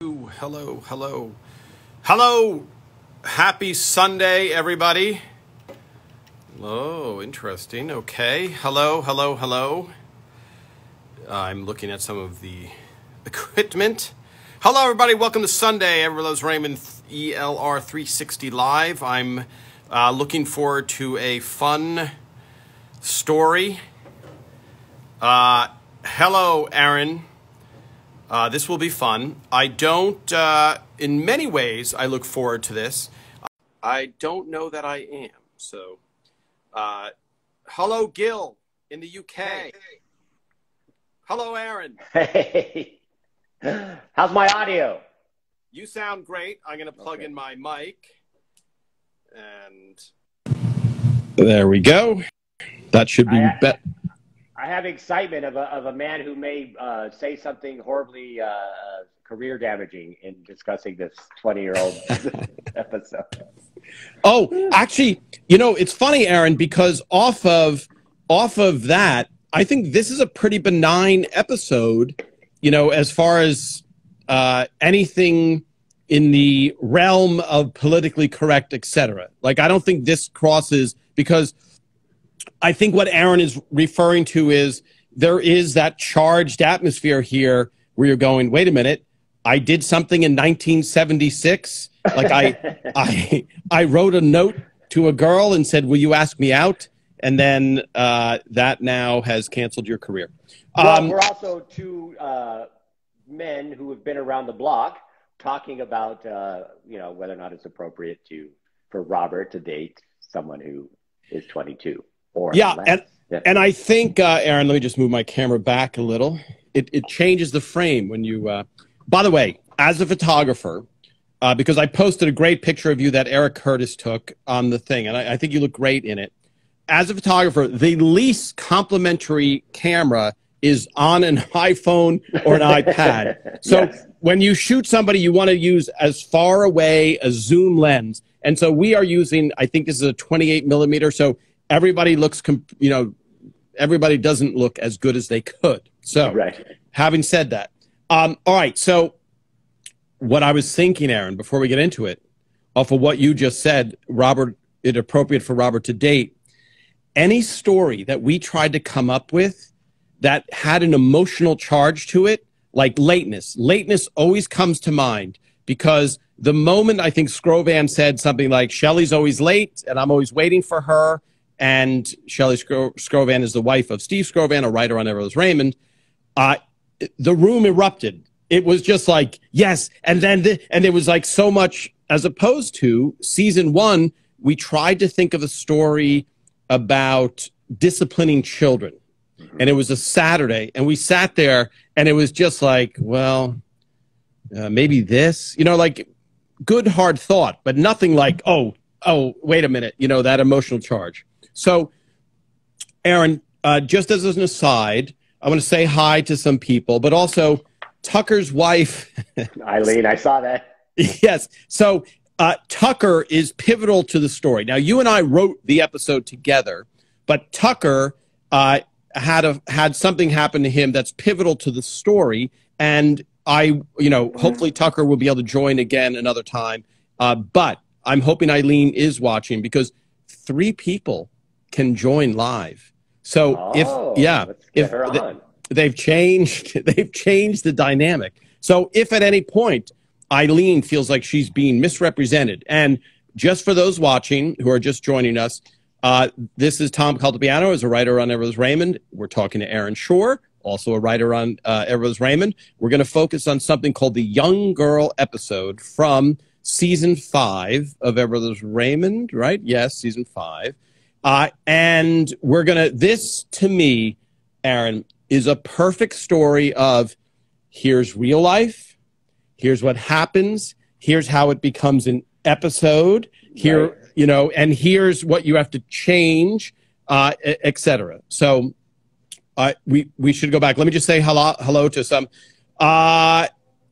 Hello, hello, hello. Happy Sunday, everybody. Oh, interesting. Okay. Hello, hello, hello. I'm looking at some of the equipment. Hello, everybody. Welcome to Sunday. Everyone loves Raymond ELR 360 Live. I'm looking forward to a fun story. Hello, Aaron. This will be fun. I don't, in many ways, I look forward to this. I don't know that I am. So, hello, Gil in the UK. Hey. Hello, Aaron. Hey. How's my audio? You sound great. I'm going to plug in my mic. And there we go. That should be better. I have excitement of a man who may say something horribly career damaging in discussing this 20-year-old episode. Oh, actually, you know, it's funny, Aaron, because off of that, I think this is a pretty benign episode, you know, as far as anything in the realm of politically correct, etc. Like, I don't think this crosses, because I think what Aaron is referring to is there is that charged atmosphere here where you're going, wait a minute, I did something in 1976. Like I wrote a note to a girl and said, will you ask me out? And then that now has canceled your career. Well, we're also two men who have been around the block talking about, you know, whether or not it's appropriate for Robert to date someone who is 22. Yeah, and I think, Aaron, let me just move my camera back a little. It changes the frame when you, by the way, as a photographer, because I posted a great picture of you that Eric Curtis took on the thing, and I think you look great in it. As a photographer, the least complimentary camera is on an iPhone or an iPad. So yes, when you shoot somebody, you want to use as far away a zoom lens. And so we are using, I think this is a 28 millimeter, so everybody looks, you know, everybody doesn't look as good as they could. So, right. Having said that, all right. So, what I was thinking, Aaron, before we get into it, off of what you just said, Robert, it appropriate for Robert to date. Any story that we tried to come up with that had an emotional charge to it, like lateness. Lateness always comes to mind because the moment I think Scrovan said something like, Shelley's always late and I'm always waiting for her. And Shelley Scrovan is the wife of Steve Scrovan, a writer on Everett Raymond. The room erupted. It was just like, yes. And then and there was like so much, as opposed to season one, we tried to think of a story about disciplining children. And it was a Saturday. And we sat there and it was just like, well, maybe this, you know, like good, hard thought, but nothing like, oh, wait a minute, you know, that emotional charge. So, Aaron, just as an aside, I want to say hi to some people, but also Tucker's wife. Eileen, I saw that. Yes. So Tucker is pivotal to the story. Now, you and I wrote the episode together, but Tucker had something happen to him that's pivotal to the story. And you know, hopefully Tucker will be able to join again another time. But I'm hoping Eileen is watching because 3 people can join live. So they've changed the dynamic. So if at any point Eileen feels like she's being misrepresented, and just for those watching who are just joining us, this is Tom Caltabiano, as a writer on Everett Raymond. We're talking to Aaron Shure, also a writer on Everett Raymond. We're going to focus on something called the Young Girl episode from season 5 of Everett Raymond, right? Yes, season 5. And we're going to, this to me, Aaron, is a perfect story of here's real life, here's what happens, here's how it becomes an episode, here, right, you know, and here's what you have to change, etc. So we should go back. Let me just say hello to some.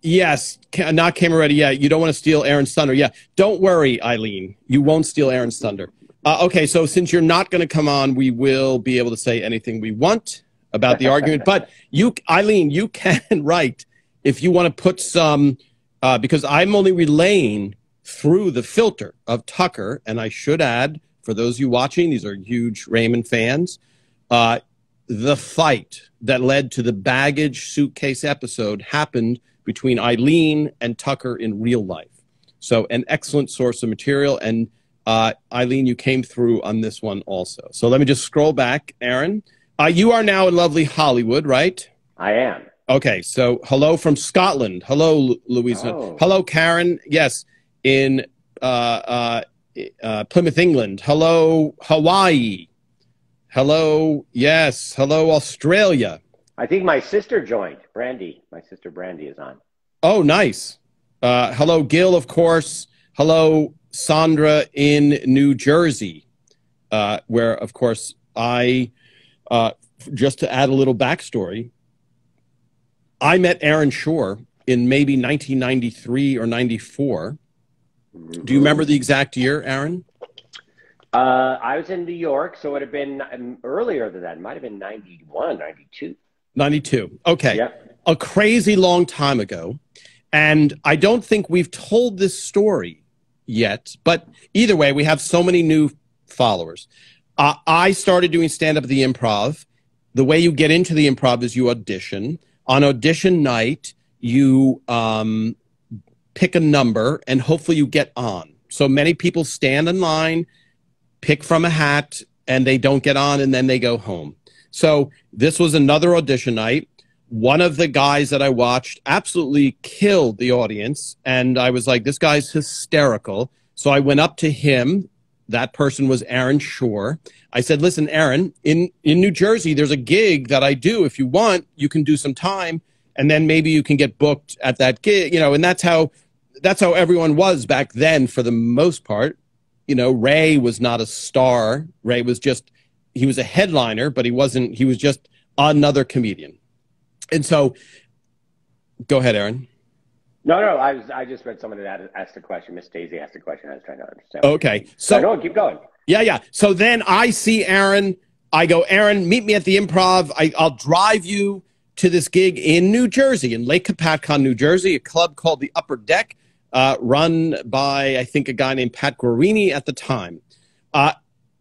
Yes, not camera ready yet. You don't want to steal Aaron's thunder. Yeah, don't worry, Eileen. You won't steal Aaron's thunder. Okay, so since you're not going to come on, we will be able to say anything we want about the argument. But you, Eileen, you can write if you want to put some because I'm only relaying through the filter of Tucker. And I should add, for those of you watching, these are huge Raymond fans, the fight that led to the baggage suitcase episode happened between Eileen and Tucker in real life. So an excellent source of material. And Eileen, you came through on this one also. So let me just scroll back, Aaron. You are now in lovely Hollywood, right? I am. Okay, so hello from Scotland. Hello, Louisa. Oh. Hello, Karen. Yes, in Plymouth, England. Hello, Hawaii. Hello, yes. Hello, Australia. I think my sister joined. Brandy. My sister Brandy is on. Oh, nice. Hello, Gil, of course. Hello, Sandra in New Jersey, where, of course, just to add a little backstory, I met Aaron Shure in maybe 1993 or 94. Mm-hmm. Do you remember the exact year, Aaron? I was in New York, so it would have been earlier than that. It might have been 91, 92. 92. Okay. Yep. A crazy long time ago. And I don't think we've told this story yet, but either way, we have so many new followers. I started doing stand-up at the Improv. The way you get into the Improv is you audition. On audition night, you pick a number, and hopefully you get on. So many people stand in line, pick from a hat, and they don't get on, and then they go home. So this was another audition night. One of the guys that I watched absolutely killed the audience, and I was like, this guy's hysterical. So I went up to him. That person was Aaron Shure. I said, listen, Aaron, in New Jersey, there's a gig that I do. If you want, you can do some time, and then maybe you can get booked at that gig. And that's how everyone was back then for the most part. Ray was not a star. Ray was he was a headliner, but he was just another comedian. And so, go ahead, Aaron. No, I just read someone that asked a question. Miss Daisy asked a question. I was trying to understand. Okay. So no, keep going. Yeah. So then I see Aaron. I go, Aaron, meet me at the Improv. I'll drive you to this gig in New Jersey, in Lake Kapatcon, New Jersey, a club called the Upper Deck, run by, I think, a guy named Pat Guarini at the time.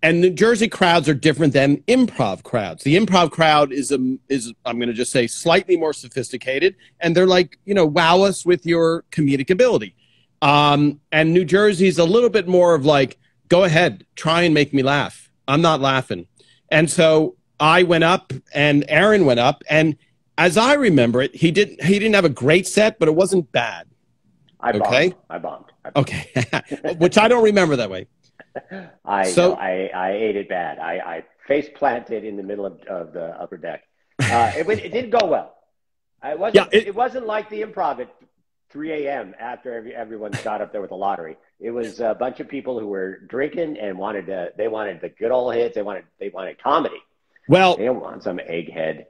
And New Jersey crowds are different than Improv crowds. The Improv crowd is I'm going to just say, slightly more sophisticated, and they're like, wow us with your comedic ability. And New Jersey's a little bit more of like, go ahead, try and make me laugh. I'm not laughing. And so I went up, and Aaron went up, and as I remember it, he didn't have a great set, but it wasn't bad. I bombed. Okay, which I don't remember that way. I ate it bad. I face planted in the middle of the Upper Deck. It didn't go well. It wasn't like the Improv at 3 a.m. after everyone got up there with the lottery. It was a bunch of people who were drinking and wanted the good old hits. They wanted comedy. Well, they don't want some egghead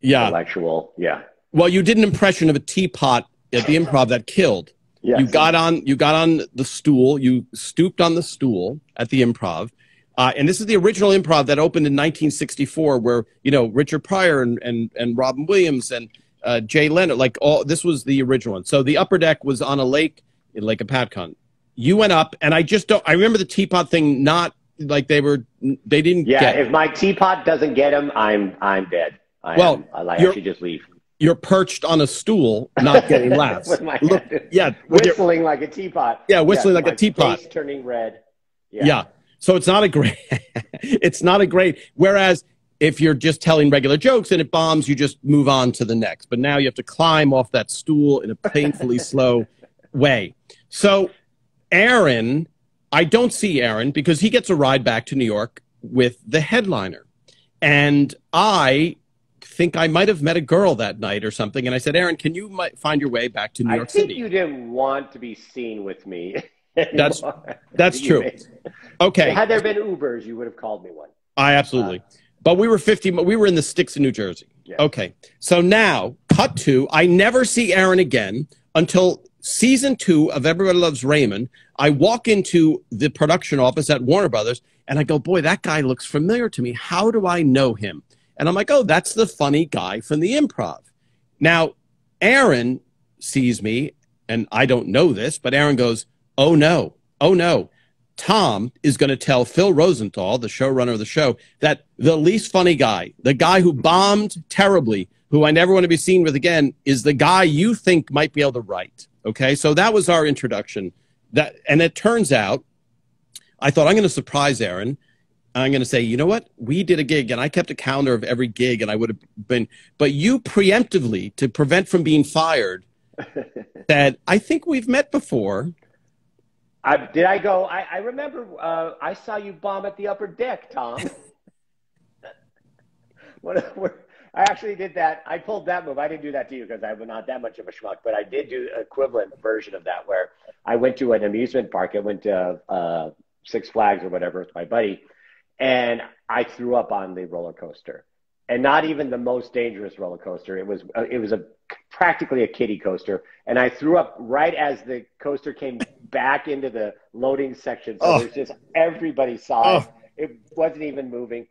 intellectual. Yeah. Well, you did an impression of a teapot at the Improv that killed. Yes. You got on the stool. You stooped on the stool at the Improv. And this is the original Improv that opened in 1964, where, Richard Pryor and Robin Williams and Jay Leno, this was the original one. So the Upper Deck was on a lake in Lake Apatcon. You went up, and I remember the teapot thing, not like they didn't get if my teapot doesn't get him, I'm dead. I should just leave. You're perched on a stool, not getting laughs. Whistling like a teapot. Yeah, whistling like a teapot. Face turning red. Yeah. So it's not a great. Whereas if you're just telling regular jokes and it bombs, you just move on to the next. But now you have to climb off that stool in a painfully slow way. So Aaron, I don't see Aaron because he gets a ride back to New York with the headliner, and I think I might have met a girl that night or something. And I said, Aaron, can you find your way back to New York City? I think you didn't want to be seen with me. That's true. Okay. Had there been Ubers, you would have called me one. I absolutely. But we were in the sticks in New Jersey. Yeah. Okay. So now, cut to, I never see Aaron again until season 2 of Everybody Loves Raymond. I walk into the production office at Warner Brothers, and I go, boy, that guy looks familiar to me. How do I know him? And I'm like, oh, that's the funny guy from the Improv. Now, Aaron sees me and I don't know this, but Aaron goes, oh no, Tom is going to tell Phil Rosenthal, the showrunner of the show, that the least funny guy, the guy who bombed terribly, who I never want to be seen with again, is the guy you think might be able to write. Okay, so that was our introduction. And it turns out, I thought, I'm going to surprise Aaron. I'm going to say, you know what? We did a gig, and I kept a calendar of every gig, and I would have been, but you preemptively, to prevent from being fired, said, I think we've met before. Did I go? I remember I saw you bomb at the upper deck, Tom. I actually did that. I pulled that move. I didn't do that to you because I'm not that much of a schmuck, but I did do an equivalent version of that where I went to an amusement park. I went to Six Flags or whatever with my buddy, and I threw up on the roller coaster. And not even the most dangerous roller coaster. It was practically a kiddie coaster. And I threw up right as the coaster came back into the loading section. So there's just everybody saw it. It wasn't even moving.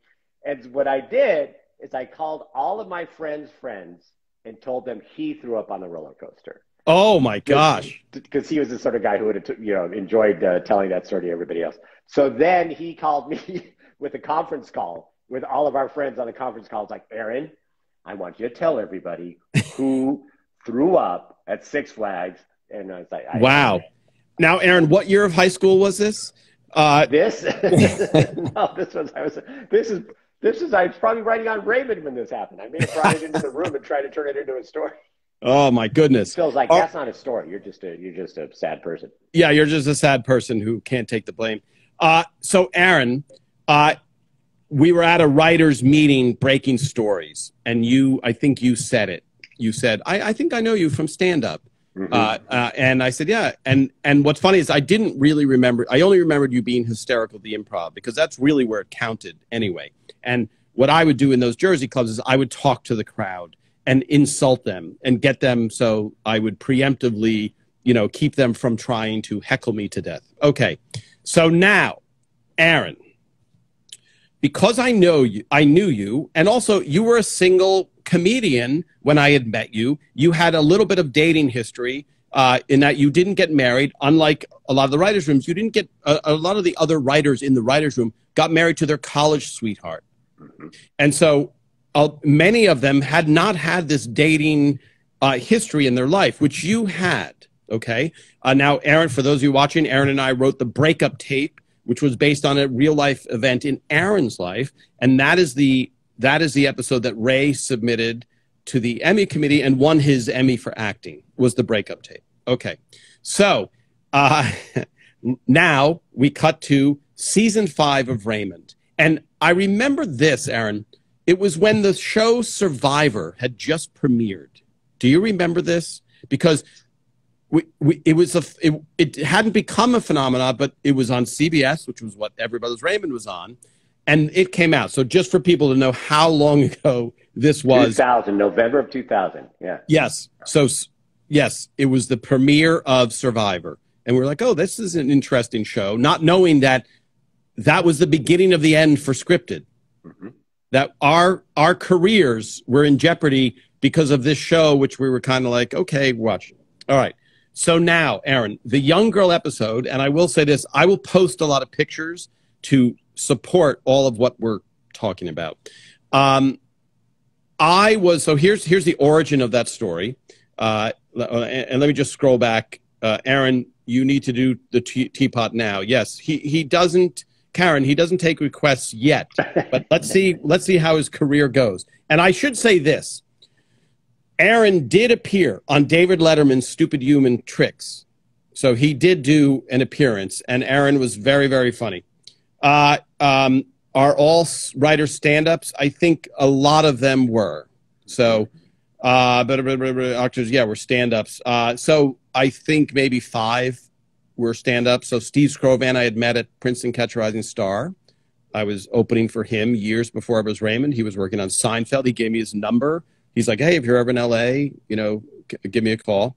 And what I did is I called all of my friends' friends and told them he threw up on the roller coaster. Oh my gosh! Because he was the sort of guy who would have, enjoyed telling that story to everybody else. So then he called me with a conference call. With all of our friends on the conference call, it's like, Aaron, I want you to tell everybody who threw up at Six Flags. And I was like, wow. Now, Aaron, what year of high school was this? This? No, this is, I was probably writing on Raymond when this happened. I may have brought it into the room and tried to turn it into a story. Oh my goodness. Phil's like, that's not a story. You're just a sad person. Yeah, you're just a sad person who can't take the blame. So Aaron, we were at a writer's meeting breaking stories, and I think you said it. You said, I think I know you from stand-up. Mm-hmm. And I said, yeah. And what's funny is I didn't really remember. I only remembered you being hysterical at the Improv because that's really where it counted anyway. And what I would do in those Jersey clubs is I would talk to the crowd and insult them and get them. So I would preemptively, keep them from trying to heckle me to death. Okay. So now, Aaron, because I knew you, and also you were a single comedian when I had met you. You had a little bit of dating history in that you didn't get married. Unlike a lot of the writers' rooms, you didn't get a lot of the other writers in the writers' room got married to their college sweetheart. Mm-hmm. And so many of them had not had this dating history in their life, which you had. Okay. Now, Aaron, for those of you watching, Aaron and I wrote the breakup tape, which was based on a real life event in Aaron's life. And that is the episode that Ray submitted to the Emmy committee and won his Emmy for acting, was the breakup tape. Okay. So now we cut to season 5 of Raymond. And I remember this, Aaron. It was when the show Survivor had just premiered. Do you remember this? Because it hadn't become a phenomenon, but it was on CBS, which was what Everybody's Raymond was on, and it came out. So just for people to know how long ago this was. 2000, November of 2000, yeah. Yes. So, yes, it was the premiere of Survivor. And we're like, oh, this is an interesting show, not knowing that was the beginning of the end for scripted. Mm-hmm. That our careers were in jeopardy because of this show, which we were kind of like, okay, watch. All right. So now, Aaron, the young girl episode, and I will say this, I will post a lot of pictures to support all of what we're talking about. So here's the origin of that story. And let me just scroll back. Aaron, you need to do the Teapot now. Yes, he doesn't, Karen, he doesn't take requests yet, but let's see how his career goes. And I should say this. Aaron did appear on David Letterman's Stupid Human Tricks. So he did do an appearance, and Aaron was very, very funny. Are all writers stand-ups? I think a lot of them were. So, actors, yeah, were stand-ups. So I think maybe 5 were stand-ups. So Steve Scrovan I had met at Princeton Catch a Rising Star. I was opening for him years before I was Raymond. He was working on Seinfeld. He gave me his number. He's like, hey, if you're ever in L.A., give me a call.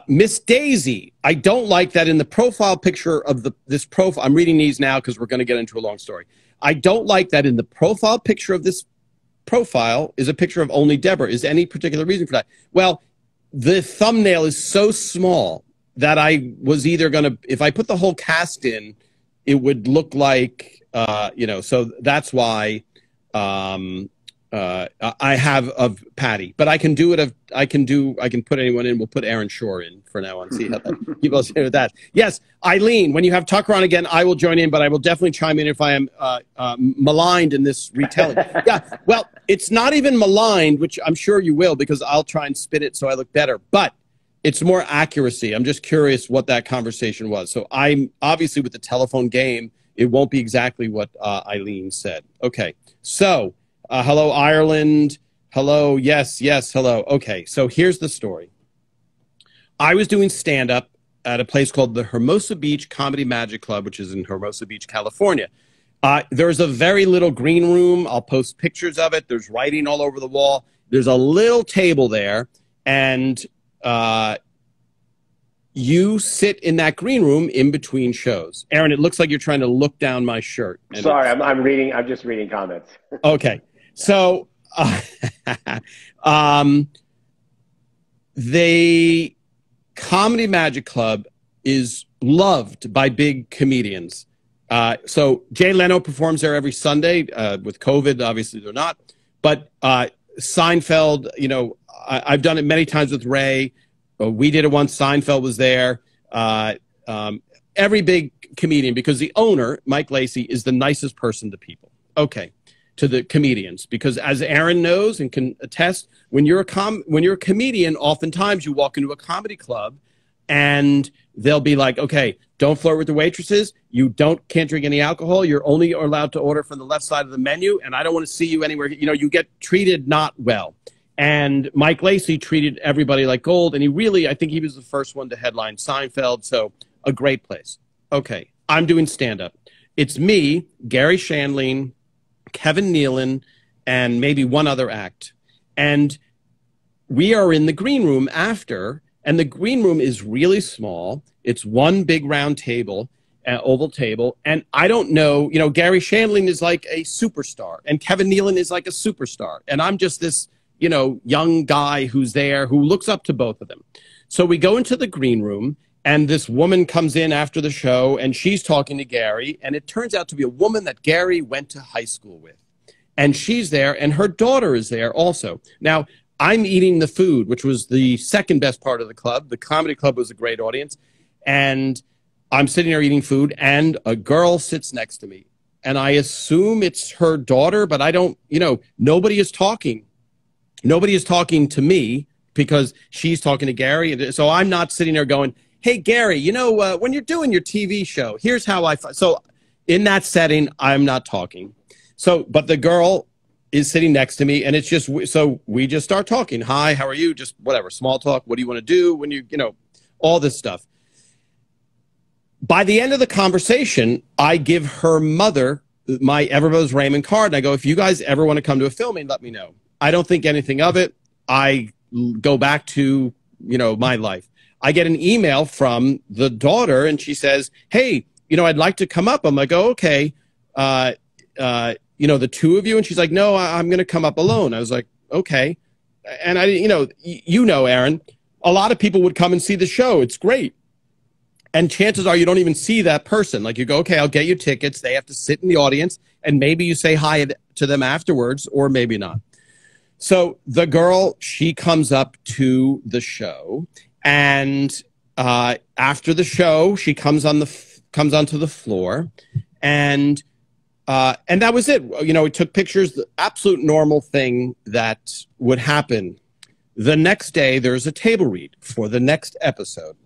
Miss Daisy, I don't like that in the profile picture of this profile. I'm reading these now because we're going to get into a long story. I don't like that in the profile picture of this profile is a picture of only Deborah. Is any particular reason for that? Well, the thumbnail is so small that I was either going to, if I put the whole cast in, it would look like, so that's why I have of Patty, but I can do it. I can put anyone in. We'll put Aaron Shure in for now and see how that people say with that. Yes, Eileen, when you have Tucker on again, I will join in, but I will definitely chime in if I am maligned in this retelling. Yeah, well, it's not even maligned, which I'm sure you will, because I'll try and spin it so I look better, but it's more accuracy. I'm just curious what that conversation was. So I'm obviously with the telephone game, it won't be exactly what Eileen said. Okay, so hello, Ireland. Hello, yes, hello. Okay, so here's the story. I was doing stand-up at a place called the Hermosa Beach Comedy Magic Club, which is in Hermosa Beach, California. There's a very little green room. I'll post pictures of it. There's writing all over the wall. There's a little table there, and you sit in that green room in between shows. Aaron, it looks like you're trying to look down my shirt. Sorry, I'm reading. I'm just reading comments. Okay. So the Comedy Magic Club is loved by big comedians. So Jay Leno performs there every Sunday. With COVID, obviously they're not. But Seinfeld, I've done it many times with Ray. We did it once. Seinfeld was there. Every big comedian, because the owner, Mike Lacey, is the nicest person to people. Okay. To the comedians, because as Aaron knows and can attest, when you're a comedian, oftentimes you walk into a comedy club and they'll be like, okay, don't flirt with the waitresses. You can't drink any alcohol. You're only allowed to order from the left side of the menu. And I don't want to see you anywhere. You get treated not well. And Mike Lacey treated everybody like gold. And I think he was the first one to headline Seinfeld. So a great place. Okay. I'm doing stand-up. It's me, Gary Shandling, Kevin Nealon, and maybe one other act. And we are in the green room after, and the green room is really small. It's one big round table, oval table. And I don't know, Gary Shandling is like a superstar, and Kevin Nealon is like a superstar. And I'm just this, young guy who's there who looks up to both of them. So we go into the green room, and this woman comes in after the show, and she's talking to Gary, and it turns out to be a woman that Gary went to high school with. And she's there, and her daughter is there also. Now, I'm eating the food, which was the second best part of the club. The comedy club was a great audience. And I'm sitting there eating food, and a girl sits next to me. And I assume it's her daughter, but I don't, nobody is talking. Nobody is talking to me because she's talking to Gary. So I'm not sitting there going, hey, Gary, when you're doing your TV show, here's how so in that setting, I'm not talking. So, but the girl is sitting next to me, and it's just, so we just start talking. Hi, how are you? Just whatever, small talk. What do you want to do when all this stuff. By the end of the conversation, I give her mother my Everbuzz Raymond card, and I go, if you guys ever want to come to a filming, let me know. I don't think anything of it. I go back to, my life. I get an email from the daughter, and she says, hey, I'd like to come up. I'm like, oh, okay. The two of you? And she's like, no, I'm going to come up alone. I was like, okay. And I didn't, Aaron, a lot of people would come and see the show. It's great. And chances are you don't even see that person. Like you go, okay, I'll get you tickets. They have to sit in the audience, and maybe you say hi to them afterwards, or maybe not. So the girl, she comes up to the show, and after the show, she comes onto the floor, and that was it. We took pictures, the absolute normal thing that would happen. The next day, there's a table read for the next episode.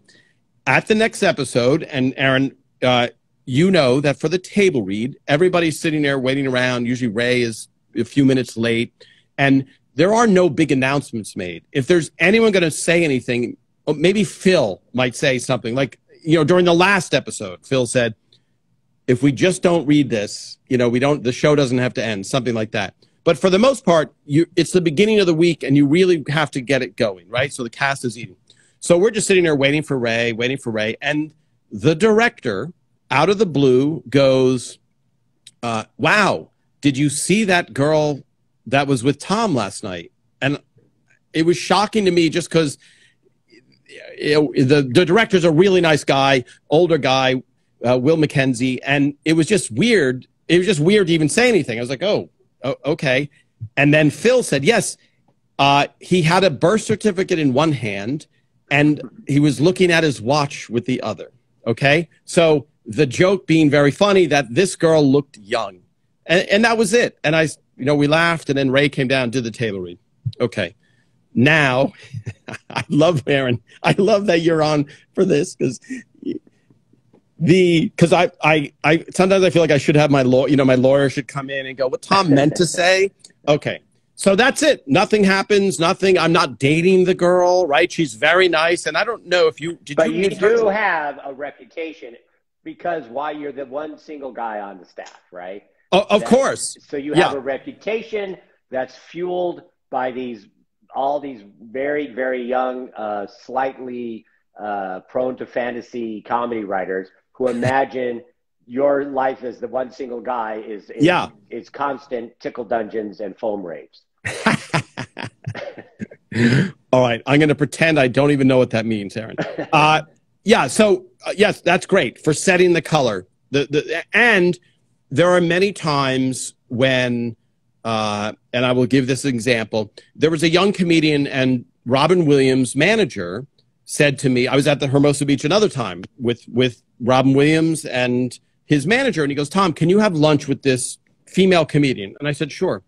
At the next episode, and Aaron, that for the table read, everybody's sitting there waiting around. Usually Ray is a few minutes late, and there are no big announcements made. If there's anyone going to say anything, maybe Phil might say something. Like, during the last episode, Phil said, if we just don't read this, the show doesn't have to end, something like that. But for the most part, it's the beginning of the week, and you really have to get it going, right? So the cast is eating. So we're just sitting there waiting for Ray, and the director, out of the blue, goes, wow, did you see that girl that was with Tom last night? And it was shocking to me just because the director's a really nice guy, older guy, Will McKenzie, and it was just weird. It was just weird to even say anything. I was like, oh, okay. And then Phil said, yes, he had a birth certificate in one hand, and he was looking at his watch with the other. Okay, so the joke being very funny that this girl looked young, and that was it. And we laughed, and then Ray came down and did the table read. Okay. Now, I love Aaron. I love that you're on for this because I sometimes I feel like I should have my lawyer. My lawyer should come in and go, "What Tom meant to say." Okay, so that's it. Nothing happens. Nothing. I'm not dating the girl, right? She's very nice, and I don't know if you did. But you do have a reputation because why you're the one single guy on the staff, right? Oh, of course. So you have a reputation that's fueled by all these very, very young, slightly prone to fantasy comedy writers who imagine your life as the one single guy is constant tickle dungeons and foam raves. All right. I'm going to pretend I don't even know what that means, Aaron. So yes, that's great for setting the color. And there are many times when, and I will give this example. There was a young comedian, and Robin Williams' manager said to me, I was at the Hermosa Beach another time with Robin Williams and his manager, and he goes, Tom, can you have lunch with this female comedian? And I said, sure.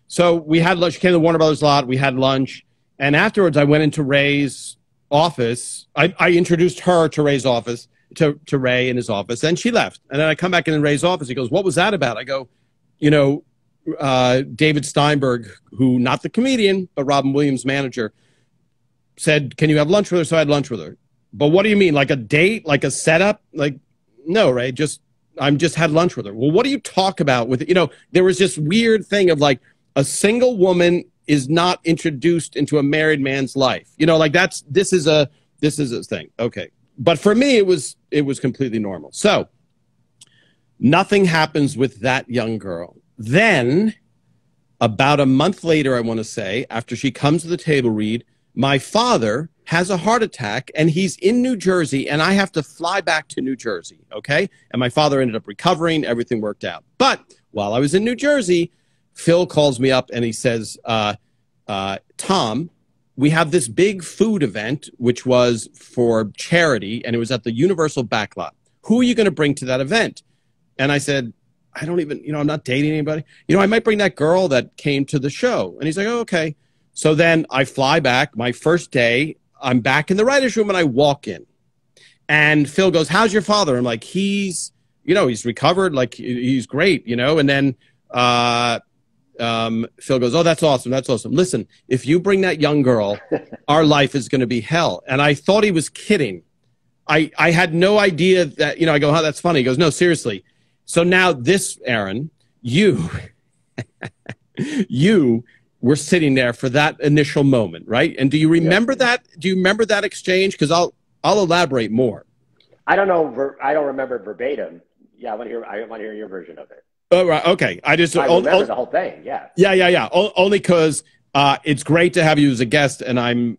So we had lunch. She came to the Warner Brothers lot. We had lunch. And afterwards, I went into Ray's office. I introduced her to Ray's office, to Ray in his office, and she left. And then I come back in Ray's office. He goes, what was that about? I go, David Steinberg, who, not the comedian, but Robin Williams' manager, said, can you have lunch with her? So I had lunch with her. But what do you mean? Like a date? Like a setup? Like, no, Ray, I'm just had lunch with her. Well, what do you talk about with, there was this weird thing of like a single woman is not introduced into a married man's life. This is a thing. Okay. But for me, it was completely normal. So nothing happens with that young girl. Then about a month later, I want to say, after she comes to the table read, my father has a heart attack and he's in New Jersey and I have to fly back to New Jersey. Okay. And my father ended up recovering. Everything worked out. But while I was in New Jersey, Phil calls me up and he says, Tom, we have this big food event, which was for charity, and it was at the Universal Backlot. Who are you going to bring to that event? And I said, I don't even, I'm not dating anybody. I might bring that girl that came to the show. And he's like, oh, okay. So then I fly back. My first day, I'm back in the writer's room, and I walk in. And Phil goes, how's your father? I'm like, he's recovered. Like, he's great, And then Phil goes, oh, that's awesome. That's awesome. Listen, if you bring that young girl, our life is going to be hell. And I thought he was kidding. I had no idea that, I go, oh, that's funny. He goes, no, seriously. So now this, Aaron, you were sitting there for that initial moment, right? And do you remember that? Do you remember that exchange? Because I'll elaborate more. I don't know. I don't remember verbatim. Yeah, I want to hear your version of it. Oh, right. Okay. I remember the whole thing. Yeah. Yeah. Only because it's great to have you as a guest, and I'm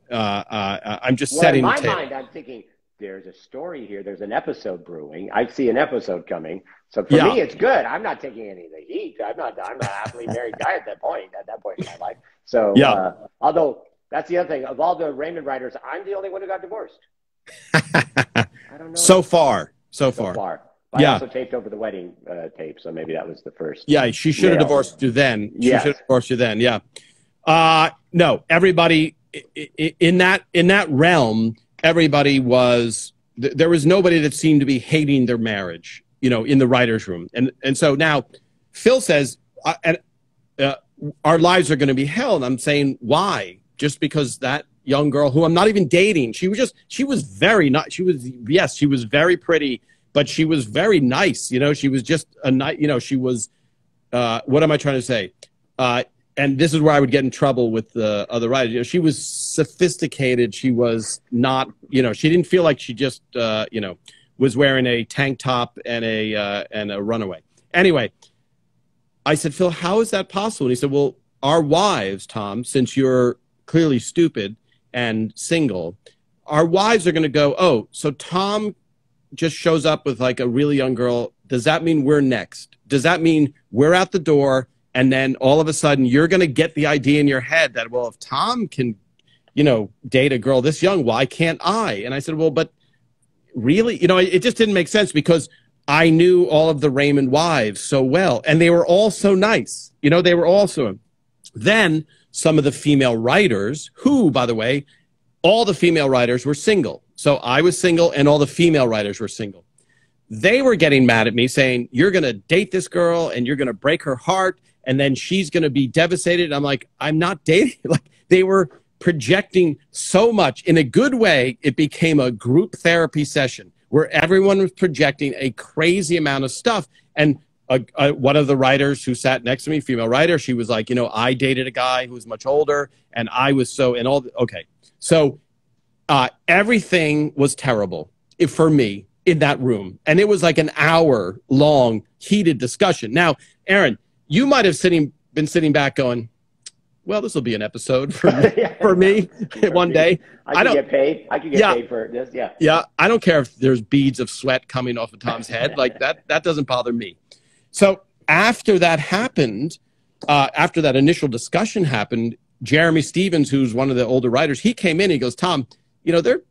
just setting the table. In my mind, I'm thinking there's a story here. There's an episode brewing. I see an episode coming. So for me, it's good. I'm not taking any of the heat. I'm a happily married guy at that point in my life. So, although that's the other thing. Of all the Raymond writers, I'm the only one who got divorced. I don't know. So far. I also taped over the wedding tape, so maybe that was the first. Yeah, she should have divorced you then. Yes. She should have divorced you then, yeah. No, everybody in that realm, everybody there was nobody that seemed to be hating their marriage, in the writer's room. And so now Phil says, our lives are going to be hell. And I'm saying, why? Just because that young girl, who I'm not even dating, she was very nice. She was very pretty, but she was very nice. She was just a nice, she was, what am I trying to say? And this is where I would get in trouble with the other writers. She was sophisticated. She was not, she didn't feel like she just, was wearing a tank top and a runaway. Anyway, I said, Phil, how is that possible? And he said, well, our wives, Tom, since you're clearly stupid and single, our wives are going to go, oh, so Tom just shows up with like a really young girl. Does that mean we're next? Does that mean we're out the door? And then all of a sudden you're going to get the idea in your head that, well, if Tom can, you know, date a girl this young, why can't I? And I said, well, but really, you know, it just didn't make sense because I knew all of the Raymond wives so well. And they were all so nice. You know, they were also. Then some of the female writers who, by the way, all the female writers were single. So I was single and all the female writers were single. They were getting mad at me saying, you're going to date this girl and you're going to break her heart and then she's going to be devastated. I'm like, I'm not dating. Like, they were projecting so much in a good way. It became a group therapy session where everyone was projecting a crazy amount of stuff. And one of the writers who sat next to me, female writer, she was like, you know, I dated a guy who was much older and I was so, and all, okay. So everything was terrible for me in that room. And it was like an hour long heated discussion. Now, Aaron, you might have been sitting back going, well, this will be an episode for me, for me one day. I can get paid. I can get paid for this. Yeah. Yeah. I don't care if there's beads of sweat coming off of Tom's head. Like that doesn't bother me. So after that happened, after that initial discussion happened, Jeremy Stevens, who's one of the older writers, he came in, he goes, Tom, you know, they're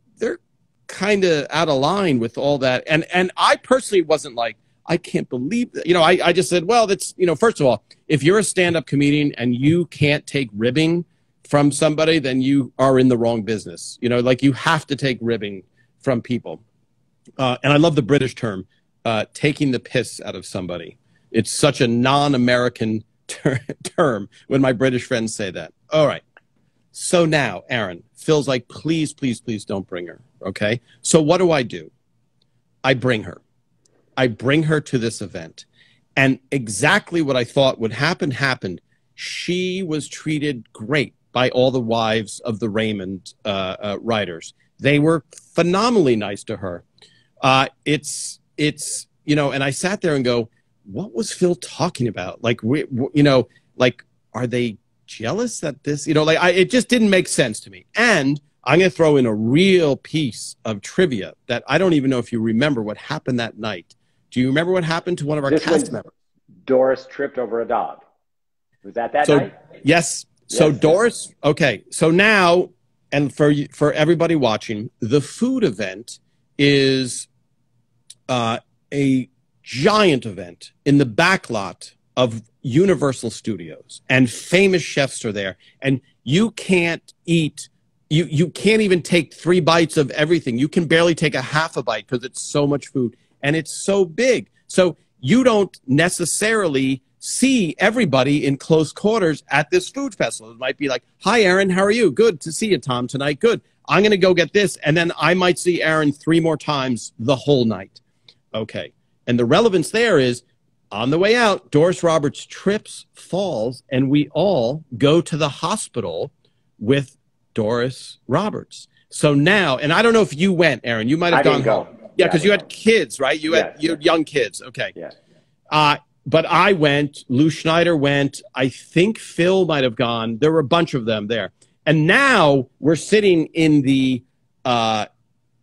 kind of out of line with all that. And I personally wasn't like, I can't believe that. You know, I just said, well, that's, you know, first of all, if you're a stand-up comedian and you can't take ribbing from somebody, then you are in the wrong business. You know, like you have to take ribbing from people. And I love the British term, taking the piss out of somebody. It's such a non-American term when my British friends say that. All right. So now, Aaron, Phil's like, please, please, please don't bring her. Okay. So what do? I bring her. I bring her to this event. And exactly what I thought would happen happened. She was treated great by all the wives of the Raymond writers. They were phenomenally nice to her. It's you know, and I sat there and go, what was Phil talking about? Like, you know, like, are they jealous that this, you know, like, it just didn't make sense to me. And I'm going to throw in a real piece of trivia that I don't even know if you remember what happened that night. Do you remember what happened to one of our cast members? Doris tripped over a dog. Was that night? Yes. So yes, Doris, okay. So now, and for everybody watching, the food event is a giant event in the back lot of Universal Studios, and famous chefs are there. And you can't eat, you can't even take 3 bites of everything. You can barely take a half a bite because it's so much food and it's so big. So you don't necessarily see everybody in close quarters at this food festival. It might be like, hi, Aaron, how are you? Good to see you, Tom, tonight. Good. I'm going to go get this. And then I might see Aaron 3 more times the whole night. Okay. And the relevance there is, on the way out, Doris Roberts trips, falls, and we all go to the hospital with Doris Roberts. So now, and I don't know if you went, Aaron, you might have gone home. Yeah, because you had kids, right? You had young kids. Okay. Yeah. But I went, Lou Schneider went, I think Phil might have gone. There were a bunch of them there. And now we're sitting in the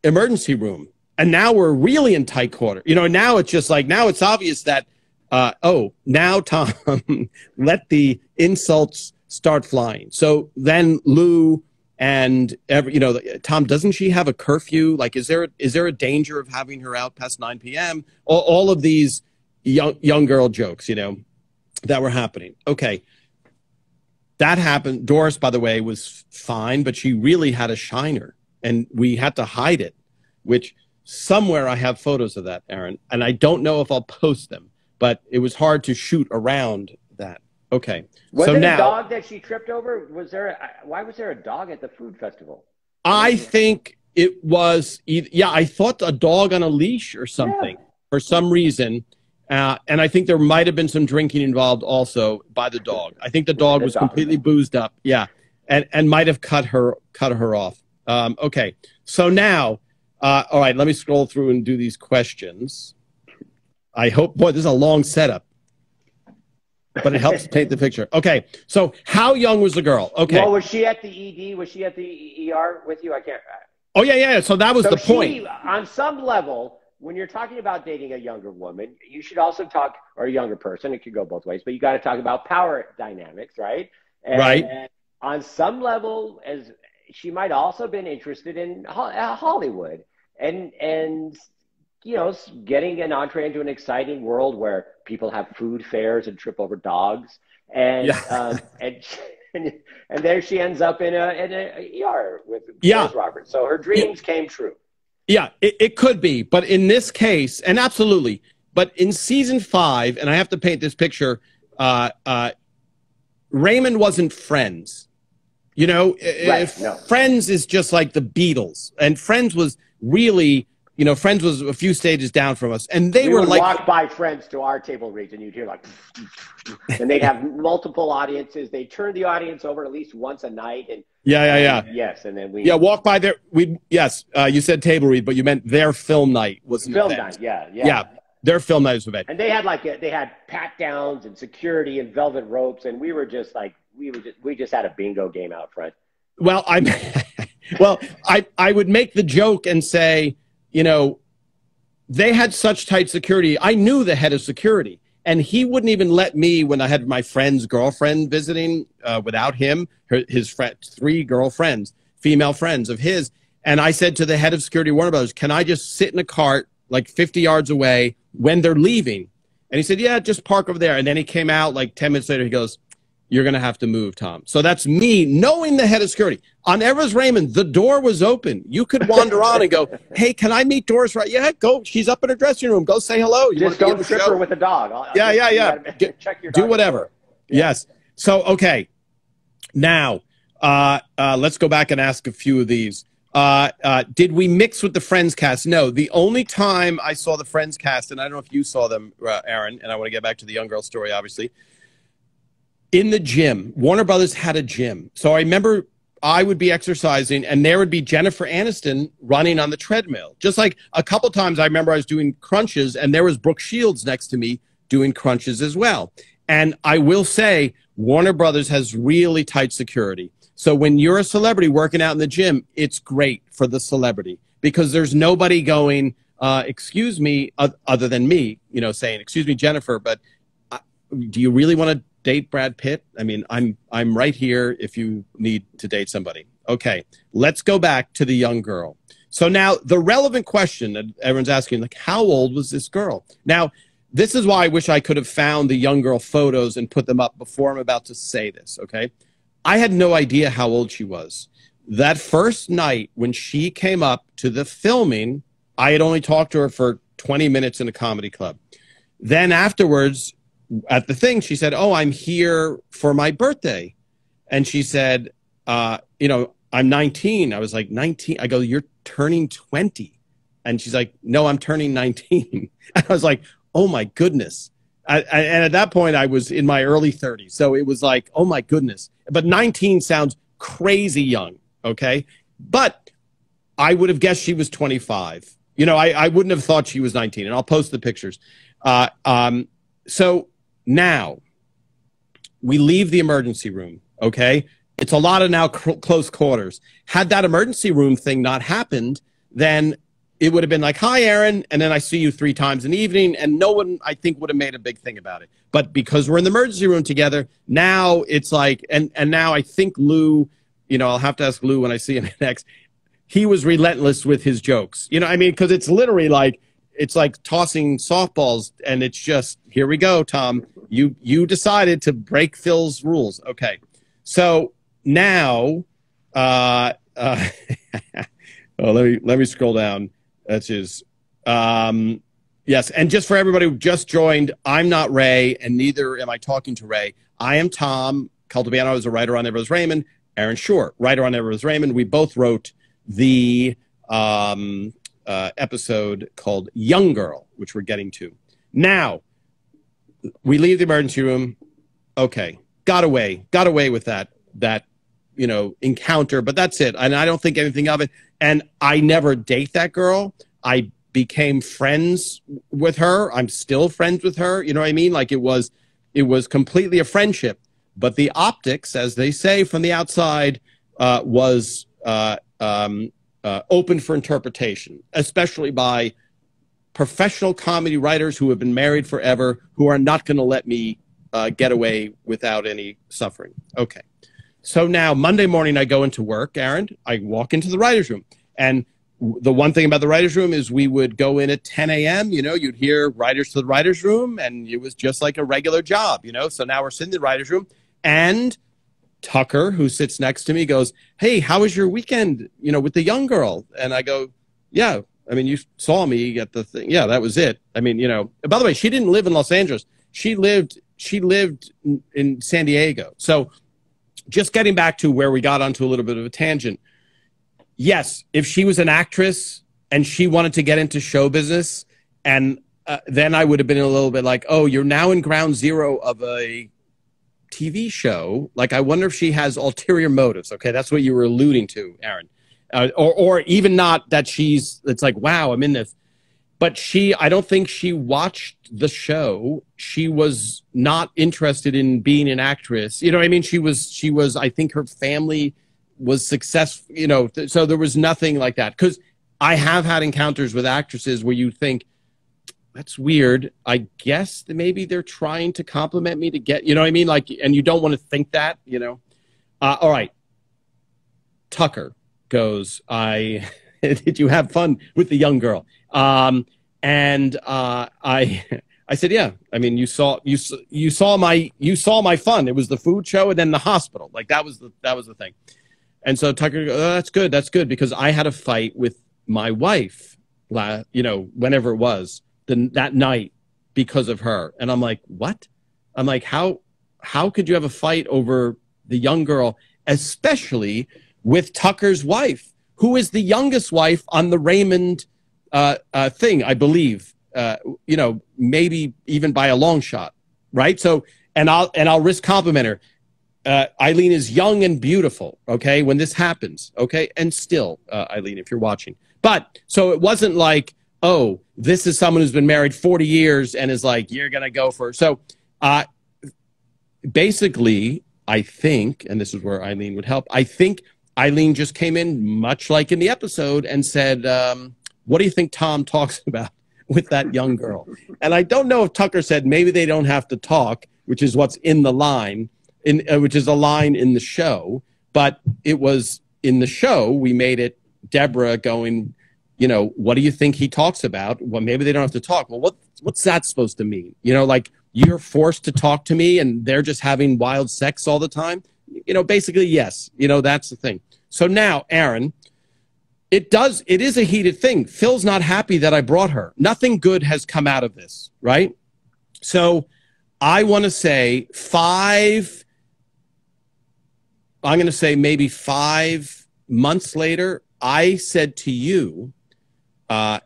emergency room. And now we're really in tight quarter. You know, now it's just like, now it's obvious that, now Tom, let the insults start flying. So then Lou and, you know, Tom, doesn't she have a curfew? Like, is there a danger of having her out past 9 p.m.? All of these young girl jokes, you know, that were happening. Okay. That happened. Doris, by the way, was fine, but she really had a shiner and we had to hide it, which somewhere I have photos of that, Aaron, and I don't know if I'll post them, but it was hard to shoot around that. Okay. Was it a dog that she tripped over? Why was there a dog at the food festival? I think it was, I thought a dog on a leash or something for some reason. And I think there might have been some drinking involved also by the dog. I think the dog was completely boozed up. Yeah. And might have cut her off. Okay. So now, all right, let me scroll through and do these questions. I hope, boy, this is a long setup, but it helps paint the picture. Okay. So how young was the girl? Okay. Well, was she at the ED? Was she at the ER with you? I can't. Oh, yeah, yeah. So that was the point. On some level, when you're talking about dating a younger woman, you should also talk, or a younger person, it could go both ways, but you got to talk about power dynamics, right? And right. on some level, as she might also have been interested in Hollywood and you know, getting an entree into an exciting world where people have food fairs and trip over dogs. And and there she ends up in a ER with Robert. So her dreams came true. Yeah, it could be. But in this case, and absolutely, but in season 5, and I have to paint this picture, Raymond wasn't Friends. You know, Friends is just like the Beatles. And Friends was really, you know, Friends was a few stages down from us. And they were like... walk by Friends to our table reads, and you'd hear like... and they'd have multiple audiences. They turn the audience over at least once a night. And yes, and then we... Yeah, walk by there. You said table read, but you meant their film night was an film event. night, yeah. Their film night was an event. And they had they had pat downs and security and velvet ropes, and we were just like... We just had a bingo game out front. Well, I would make the joke and say, you know, they had such tight security. I knew the head of security, and he wouldn't even let me, when I had my friend's girlfriend visiting without him, his 3 girlfriends, female friends of his. And I said to the head of security, Warner Brothers, can I just sit in a cart like 50 yards away when they're leaving? And he said, yeah, just park over there. And then he came out like 10 minutes later. He goes, you're going to have to move, Tom. So that's me knowing the head of security. On Evers Raymond, the door was open. You could wander on and go, hey, can I meet Doris? Right? Yeah, go. She's up in her dressing room. Go say hello. You just don't trip her with a dog. Check your dog. Do whatever. Yeah. Yes. So, okay. Now, let's go back and ask a few of these. Did we mix with the Friends cast? No. The only time I saw the Friends cast, and I don't know if you saw them, Aaron, and I want to get back to the young girl story, obviously, in the gym. Warner Brothers had a gym. So I remember I would be exercising and there would be Jennifer Aniston running on the treadmill. Just like a couple times I remember I was doing crunches and there was Brooke Shields next to me doing crunches as well. And I will say Warner Brothers has really tight security. So when you're a celebrity working out in the gym, it's great for the celebrity because there's nobody going, excuse me, other than me, you know, saying, excuse me, Jennifer, but do you really want to date Brad Pitt? I mean, I'm right here if you need to date somebody. Okay, let's go back to the young girl. So now the relevant question that everyone's asking, like, how old was this girl? Now, this is why I wish I could have found the young girl photos and put them up before I'm about to say this, okay? I had no idea how old she was. That first night when she came up to the filming, I had only talked to her for 20 minutes in a comedy club. Then afterwards, at the thing, she said, oh, I'm here for my birthday. And she said, you know, I'm 19. I was like, 19? I go, you're turning 20. And she's like, no, I'm turning 19. I was like, oh, my goodness. And at that point, I was in my early 30s. So it was like, oh, my goodness. But 19 sounds crazy young, okay? But I would have guessed she was 25. You know, I wouldn't have thought she was 19. And I'll post the pictures. So now we leave the emergency room, okay? It's a lot of now close quarters. Had that emergency room thing not happened, then it would have been like, hi, Aaron, and then I see you 3 times in the evening, and no one, I think, would have made a big thing about it. But because we're in the emergency room together, now it's like, and now I think Lou, you know, I'll have to ask Lou when I see him next, he was relentless with his jokes. You know, I mean, because it's literally like, it's like tossing softballs, and it's just, here we go, Tom. You decided to break Phil's rules. Okay. So now, oh, let me scroll down. That's his. Yes, and just for everybody who just joined, I'm not Ray, and neither am I talking to Ray. I am Tom Caltabiano. Is a writer on Everest Raymond. Aaron Shure, writer on Everest Raymond. We both wrote the episode called Young Girl, which we're getting to. Now, we leave the emergency room. Okay, got away with that, you know, encounter, but that's it. And I don't think anything of it. And I never date that girl. I became friends with her. I'm still friends with her. You know what I mean? Like it was completely a friendship, but the optics, as they say from the outside, was open for interpretation, especially by professional comedy writers who have been married forever, who are not going to let me get away without any suffering. Okay. So now Monday morning I go into work, Aaron. I walk into the writer's room. And the one thing about the writer's room is we would go in at 10 a.m. You know, you'd hear writers to the writer's room, and it was just like a regular job, you know. So now we're sitting in the writer's room, and Tucker, who sits next to me, goes, "Hey, how was your weekend, you know, with the young girl?" And I go, "Yeah, I mean, you saw me at the thing. Yeah, that was it. I mean, you know, by the way, she didn't live in Los Angeles. She lived in San Diego." So just getting back to where we got onto a little bit of a tangent. Yes, if she was an actress and she wanted to get into show business, and then I would have been a little bit like, oh, you're now in ground zero of a TV show. Like, I wonder if she has ulterior motives. Okay, that's what you were alluding to, Aaron. Or even not that it's like, wow, I'm in this. But I don't think she watched the show. She was not interested in being an actress. You know what I mean? She was, I think her family was successful, you know, so there was nothing like that. Because I have had encounters with actresses where you think, that's weird. I guess that maybe they're trying to compliment me to get, you know what I mean? Like, and you don't want to think that, you know. All right. Tucker goes, did you have fun with the young girl? And I said, yeah. I mean, you saw my fun. It was the food show and then the hospital. Like that was the thing. And so Tucker goes, oh, that's good because I had a fight with my wife, you know, whenever it was that night because of her. And I'm like, what? I'm like, how could you have a fight over the young girl, especially with Tucker's wife, who is the youngest wife on the Raymond thing, I believe, you know, maybe even by a long shot, right? So, and I'll risk compliment her. Eileen is young and beautiful, okay, when this happens, okay? And still, Eileen, if you're watching. But, so it wasn't like, oh, this is someone who's been married 40 years and is like, you're going to go for it. So, basically, I think, and this is where Eileen would help, I think Eileen just came in, much like in the episode, and said, what do you think Tom talks about with that young girl? And I don't know if Tucker said maybe they don't have to talk, which is what's in the line, which is a line in the show. But it was in the show, we made it Deborah going, you know, what do you think he talks about? Well, maybe they don't have to talk. Well, what's that supposed to mean? You know, like you're forced to talk to me and they're just having wild sex all the time. You know, basically, yes. You know, that's the thing. So now, Aaron, it is a heated thing. Phil's not happy that I brought her. Nothing good has come out of this, right? So I want to say I'm going to say maybe 5 months later, I said to you, I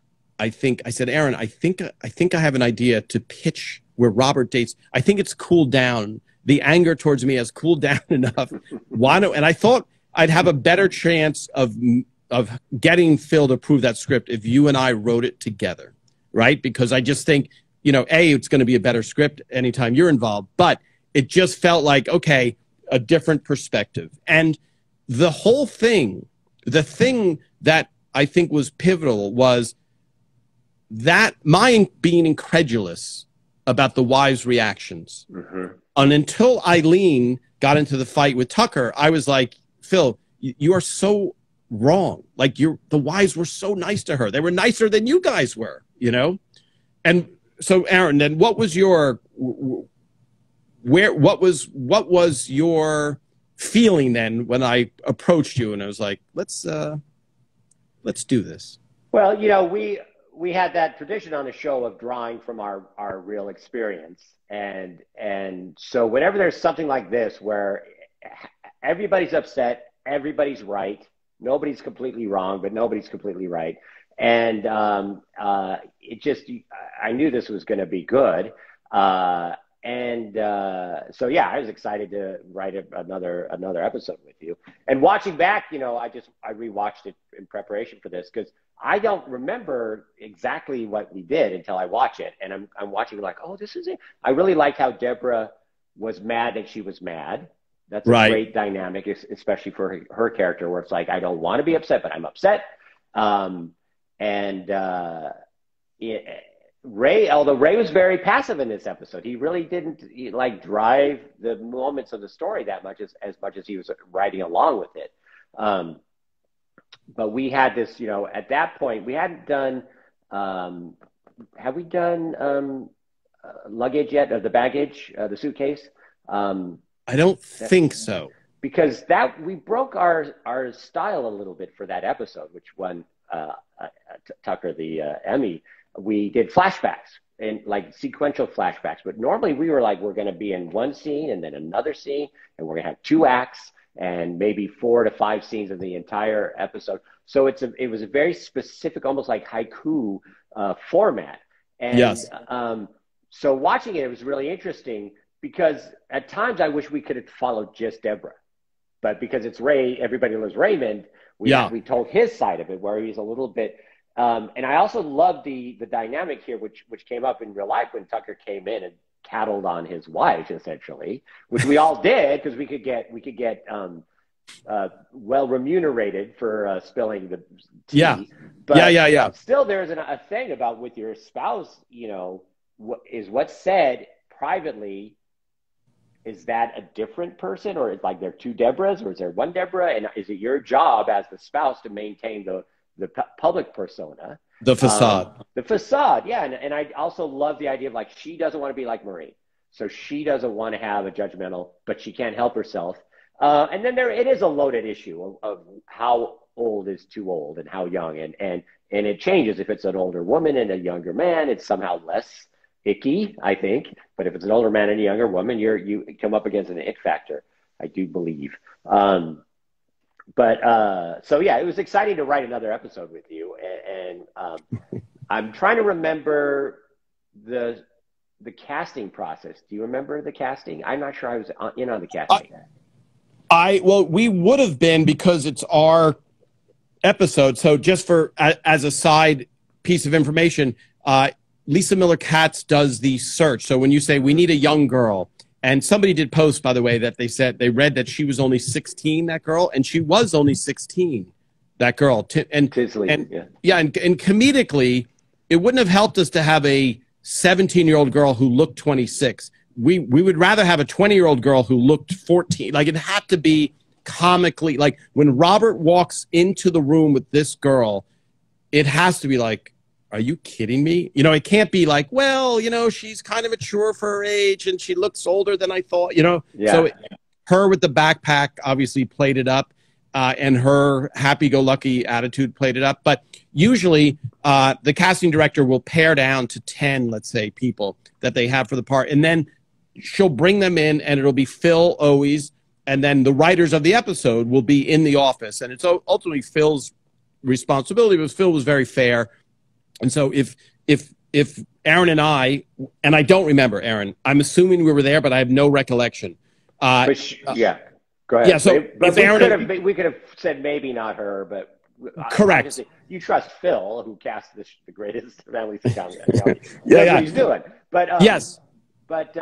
said, Aaron, I think I have an idea to pitch where Robert dates. I think it's cooled down. The anger towards me has cooled down enough. And I thought I'd have a better chance of getting Phil to approve that script if you and I wrote it together, right? Because I just think, you know, it's going to be a better script anytime you're involved. But it just felt like, okay, a different perspective. And the whole thing, the thing that I think was pivotal was that my being incredulous about the wives' reactions. Mm-hmm. And until Eileen got into the fight with Tucker, I was like, Phil, you are so wrong. Like the wives were so nice to her. They were nicer than you guys were, you know? And so Aaron, then what was your feeling then when I approached you and I was like, let's do this? Well, you know, we had that tradition on the show of drawing from our real experience. And so whenever there's something like this where everybody's upset, everybody's right, nobody's completely wrong, but nobody's completely right. And I knew this was going to be good. So yeah, I was excited to write another episode with you. And watching back, you know, I rewatched it in preparation for this because I don't remember exactly what we did until I watch it. And I'm watching like, oh, this is it. I really liked how Deborah was mad that she was mad. That's a great dynamic, especially for her character, where it's like, I don't want to be upset, but I'm upset. And Ray, although Ray was very passive in this episode, he really didn't like drive the moments of the story that much as much as he was writing along with it. But we had this, at that point, we hadn't done, have we done luggage yet, the baggage, the suitcase? I don't think so. Because we broke our style a little bit for that episode, which won Tucker the Emmy. We did flashbacks and like sequential flashbacks, but normally we were like, we're going to be in one scene and then another scene, and we're going to have 2 acts and maybe 4 to 5 scenes of the entire episode. So it was a very specific, almost like haiku format. And yes. So watching it was really interesting because at times I wish we could have followed just Deborah, but because it's Ray, everybody loves Raymond. We told his side of it where he's a little bit. And I also love the dynamic here, which came up in real life when Tucker came in and cattled on his wife, essentially, which we all did because we could get well remunerated for spilling the tea. Yeah. But still, there's a thing about with your spouse, what's said privately. Is that a different person, or is like there 2 Deborahs, or is there 1 Deborah? And is it your job as the spouse to maintain the public persona, the facade? The facade, yeah. And I also love the idea of like she doesn't want to be like Marie, so she doesn't want to have a judgmental, but she can't help herself. And then it is a loaded issue of how old is too old and how young, and it changes if it's an older woman and a younger man. It's somehow less icky, I think. But if it's an older man and a younger woman, you come up against an it factor, I do believe. So yeah, it was exciting to write another episode with you. And I'm trying to remember the casting process. Do you remember the casting? I'm not sure I was in on the casting. Well, we would have been because it's our episode. So just for as a side piece of information, Lisa Miller Katz does the search. So when you say we need a young girl, and somebody did post, by the way, that they said they read that she was only 16, that girl, and she was only 16, that girl. And comedically, it wouldn't have helped us to have a 17-year-old girl who looked 26. We would rather have a 20-year-old girl who looked 14. Like, it had to be comically, like when Robert walks into the room with this girl, it has to be like, are you kidding me? It can't be like, well, she's kind of mature for her age and she looks older than I thought, Yeah. So her with the backpack obviously played it up, and her happy-go-lucky attitude played it up. But usually the casting director will pare down to 10, let's say, people that they have for the part. And then she'll bring them in, and it'll be Phil always. And then the writers of the episode will be in the office. And it's ultimately Phil's responsibility, but Phil was very fair. And so if Aaron and I don't remember, Aaron, I'm assuming we were there, but I have no recollection. Go ahead. Yeah, so but we could have said maybe not her, but correct. You trust Phil, who cast the greatest family sitcom. That's what he's doing. But yes, but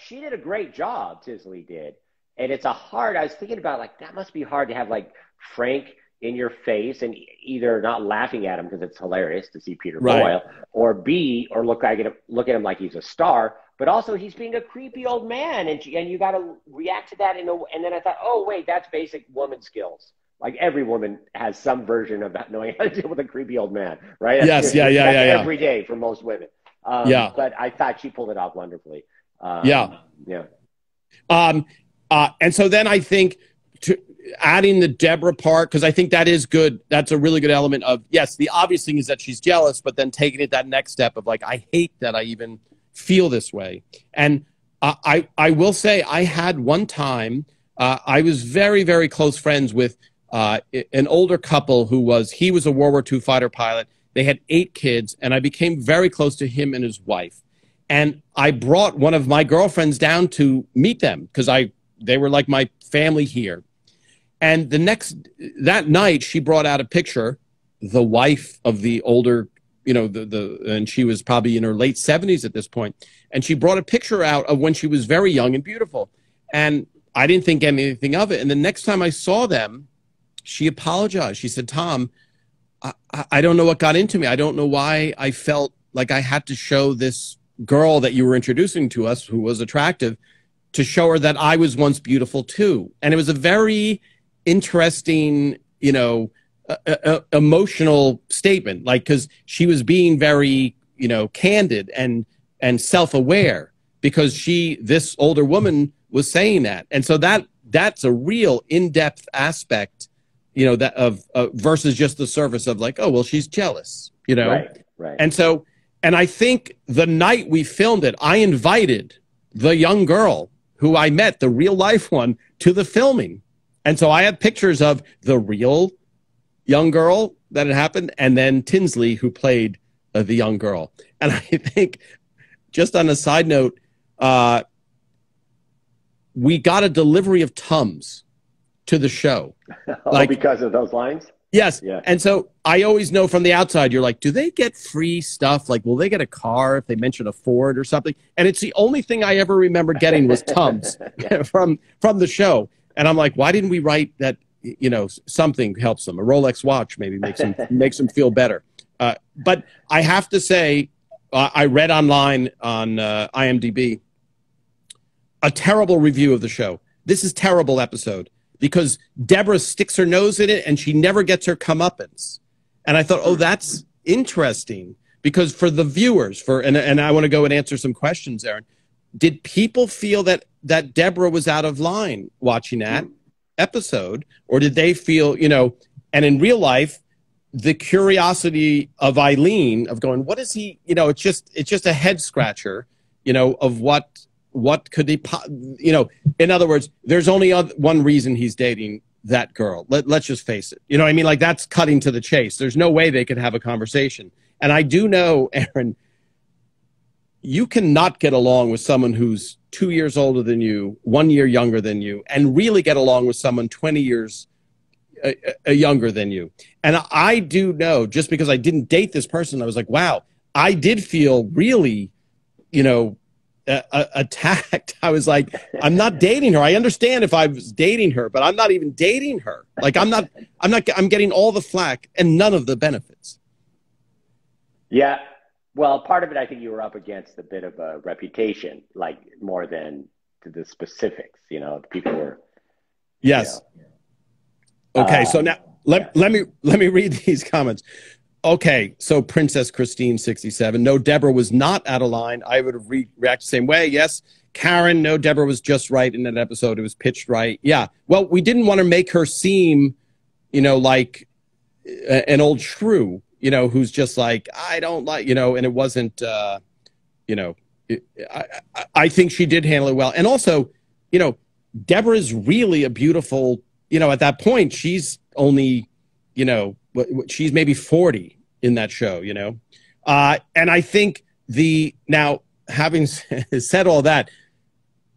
she did a great job. Tisley did, and it's I was thinking about like that must be hard to have like Frank in your face and either not laughing at him because it's hilarious to see Peter Boyle, or look at him like he's a star, but also he's being a creepy old man, and you got to react to that and then I thought, oh wait, that's basic woman skills. Like every woman has some version of knowing how to deal with a creepy old man, right? Yes, yeah. Every day for most women. But I thought she pulled it off wonderfully. And so then I think adding the Deborah part, because I think that is good. That's a really good element of, yes, the obvious thing is that she's jealous, but then taking it that next step of like, I hate that I even feel this way. And I will say I had one time, I was very, very close friends with an older couple he was a World War II fighter pilot. They had 8 kids, and I became very close to him and his wife. And I brought one of my girlfriends down to meet them because they were like my family here. And that night, she brought out a picture, the wife of the older, and she was probably in her late 70s at this point. And she brought a picture out of when she was very young and beautiful. And I didn't think anything of it. And the next time I saw them, she apologized. She said, Tom, I don't know what got into me. I don't know why I felt like I had to show this girl that you were introducing to us, who was attractive, to show her that I was once beautiful too. And it was a very interesting, emotional statement, like, because she was being very, candid and self-aware, because this older woman was saying that. And so that's a real in-depth aspect, that of versus just the surface of like, oh, well, she's jealous, Right. And I think the night we filmed it, I invited the young girl who I met, the real life one, to the filming. And so I have pictures of the real young girl that had happened, and then Tinsley, who played the young girl. And I think, just on a side note, we got a delivery of Tums to the show. Because of those lines? Yes. Yeah. And so I always know from the outside, you're like, do they get free stuff? Like, will they get a car if they mention a Ford or something? And it's the only thing I ever remember getting was Tums from the show. And I'm like, why didn't we write that, something helps them? A Rolex watch maybe makes them feel better. But I have to say, I read online on IMDb a terrible review of the show. This is terrible episode, because Deborah sticks her nose in it and she never gets her comeuppance. And I thought, oh, that's interesting, because for the viewers, and I want to go and answer some questions, Aaron, did people feel that Deborah was out of line watching that episode, or did they feel, and in real life, the curiosity of Eileen of going, what is he, it's just a head scratcher, of what could he, in other words, there's only one reason he's dating that girl. Let's just face it. You know what I mean? Like, that's cutting to the chase. There's no way they could have a conversation. And I do know, Aaron, you cannot get along with someone who's 2 years older than you, 1 year younger than you, and really get along with someone 20 years younger than you. And I do know, just because I didn't date this person, I was like, wow, I did feel really, attacked. I was like, I'm not dating her. I understand if I was dating her, but I'm not even dating her. Like, I'm getting all the flack and none of the benefits. Yeah. Well, part of it, I think you were up against a bit of a reputation, like, more than to the specifics, people were. Yes. Okay. So now let me read these comments. Okay, so Princess Christine 67. No, Deborah was not out of line. I would have reacted the same way. Yes. Karen, no, Deborah was just right in that episode. It was pitched right. Yeah. Well, we didn't want to make her seem, like an old shrew, who's just like, I don't like, and it wasn't, I think she did handle it well. And also, Deborah is really a beautiful, at that point, she's only, she's maybe 40 in that show, and I think now, having said all that,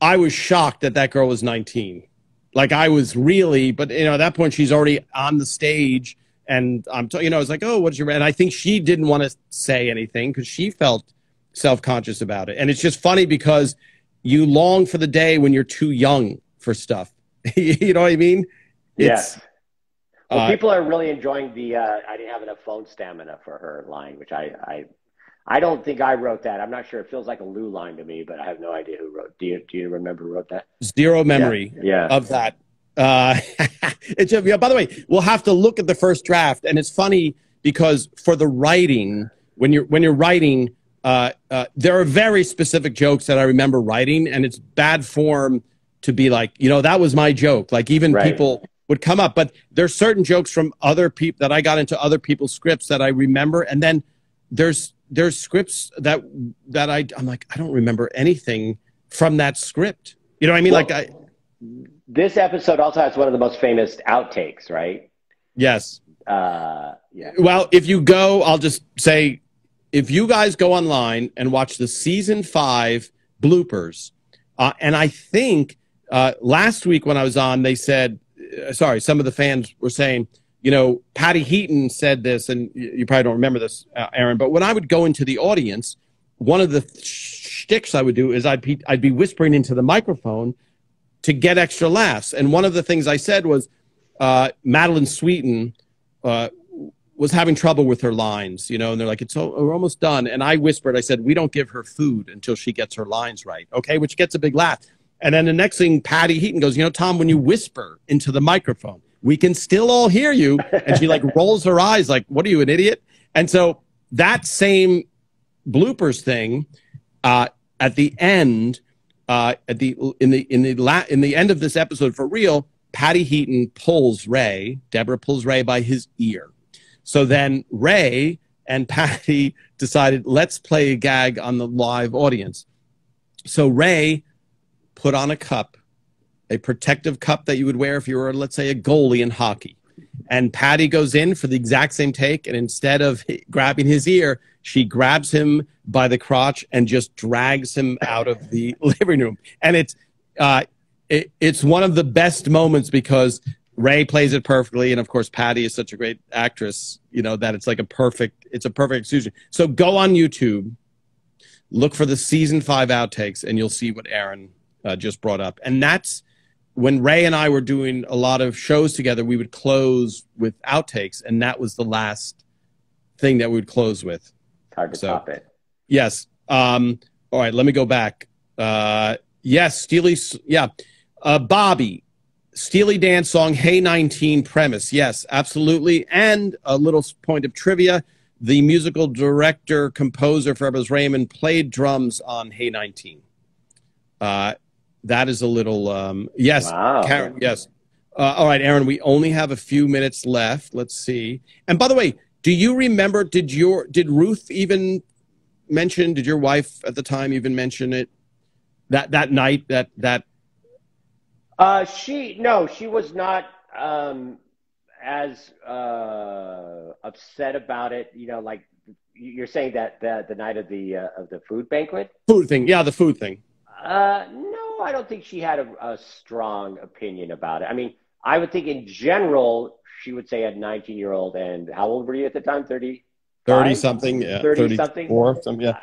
I was shocked that girl was 19. Like, I was really, but at that point she's already on the stage, and I was like, oh, what's your, and I think she didn't want to say anything because she felt self-conscious about it. And it's just funny because you long for the day when you're too young for stuff. You know what I mean? Yes. Well, people are really enjoying the I didn't have enough phone stamina for her line, which I don't think I wrote that. I'm not sure. It feels like a Lou line to me, but I have no idea who wrote. Do you remember who wrote that? Zero memory of that. It's, by the way, we'll have to look at the first draft. And it's funny because for the writing, when you're writing, there are very specific jokes that I remember writing, and it's bad form to be like, that was my joke. Like, even people would come up, but there's certain jokes from other people that I got into other people's scripts that I remember. And then there's scripts that I'm like, I don't remember anything from that script. You know what I mean? Well, this episode also has one of the most famous outtakes, right? Yes. Yeah. Well, if you go, I'll just say, if you guys go online and watch the season 5 bloopers, and I think last week when I was on, they said, some of the fans were saying, Patty Heaton said this, and you probably don't remember this, Aaron, but when I would go into the audience, one of the shticks I would do is I'd be whispering into the microphone to get extra laughs. And one of the things I said was, Madeline Sweeten was having trouble with her lines, and they're like, we're almost done. And I whispered, I said, we don't give her food until she gets her lines right. Okay. Which gets a big laugh. And then the next thing, Patty Heaton goes, Tom, when you whisper into the microphone, we can still all hear you. And she like rolls her eyes like, what are you, an idiot? And so that same bloopers thing, at the end, in the end of this episode for real, Patty Heaton pulls Ray, Deborah pulls Ray by his ear. So then Ray and Patty decided, let's play a gag on the live audience. So Ray put on a cup, a protective cup that you would wear if you were, let's say, a goalie in hockey. And Patty goes in for the exact same take, and instead of grabbing his ear, she grabs him by the crotch and just drags him out of the living room. And it's one of the best moments because Ray plays it perfectly, and of course Patty is such a great actress, that it's like a perfect execution. So go on YouTube, look for the season 5 outtakes, and you'll see what Aaron just brought up. And that's when Ray and I were doing a lot of shows together. We would close with outtakes, and that was the last thing that we would close with. It's hard to top it. Yes. All right. Let me go back. Yes, Steely. Yeah. Bobby. Steely Dan song, Hey 19 premise. Yes, absolutely. And a little point of trivia. The musical director, composer for Ever's Raymond played drums on Hey 19. That is a little, yes. Wow. Karen, yes. All right, Aaron, we only have a few minutes left. Let's see. And by the way, do you remember, did Ruth even mention, did your wife at the time even mention it? That night, that she was not as upset about it. Like you're saying that the night of the food banquet. Food thing, yeah, the food thing. No, I don't think she had a strong opinion about it. I mean, I would think in general she would say a 19-year-old, and how old were you at the time? 30 something, yeah, 30 something, 34, something, yeah.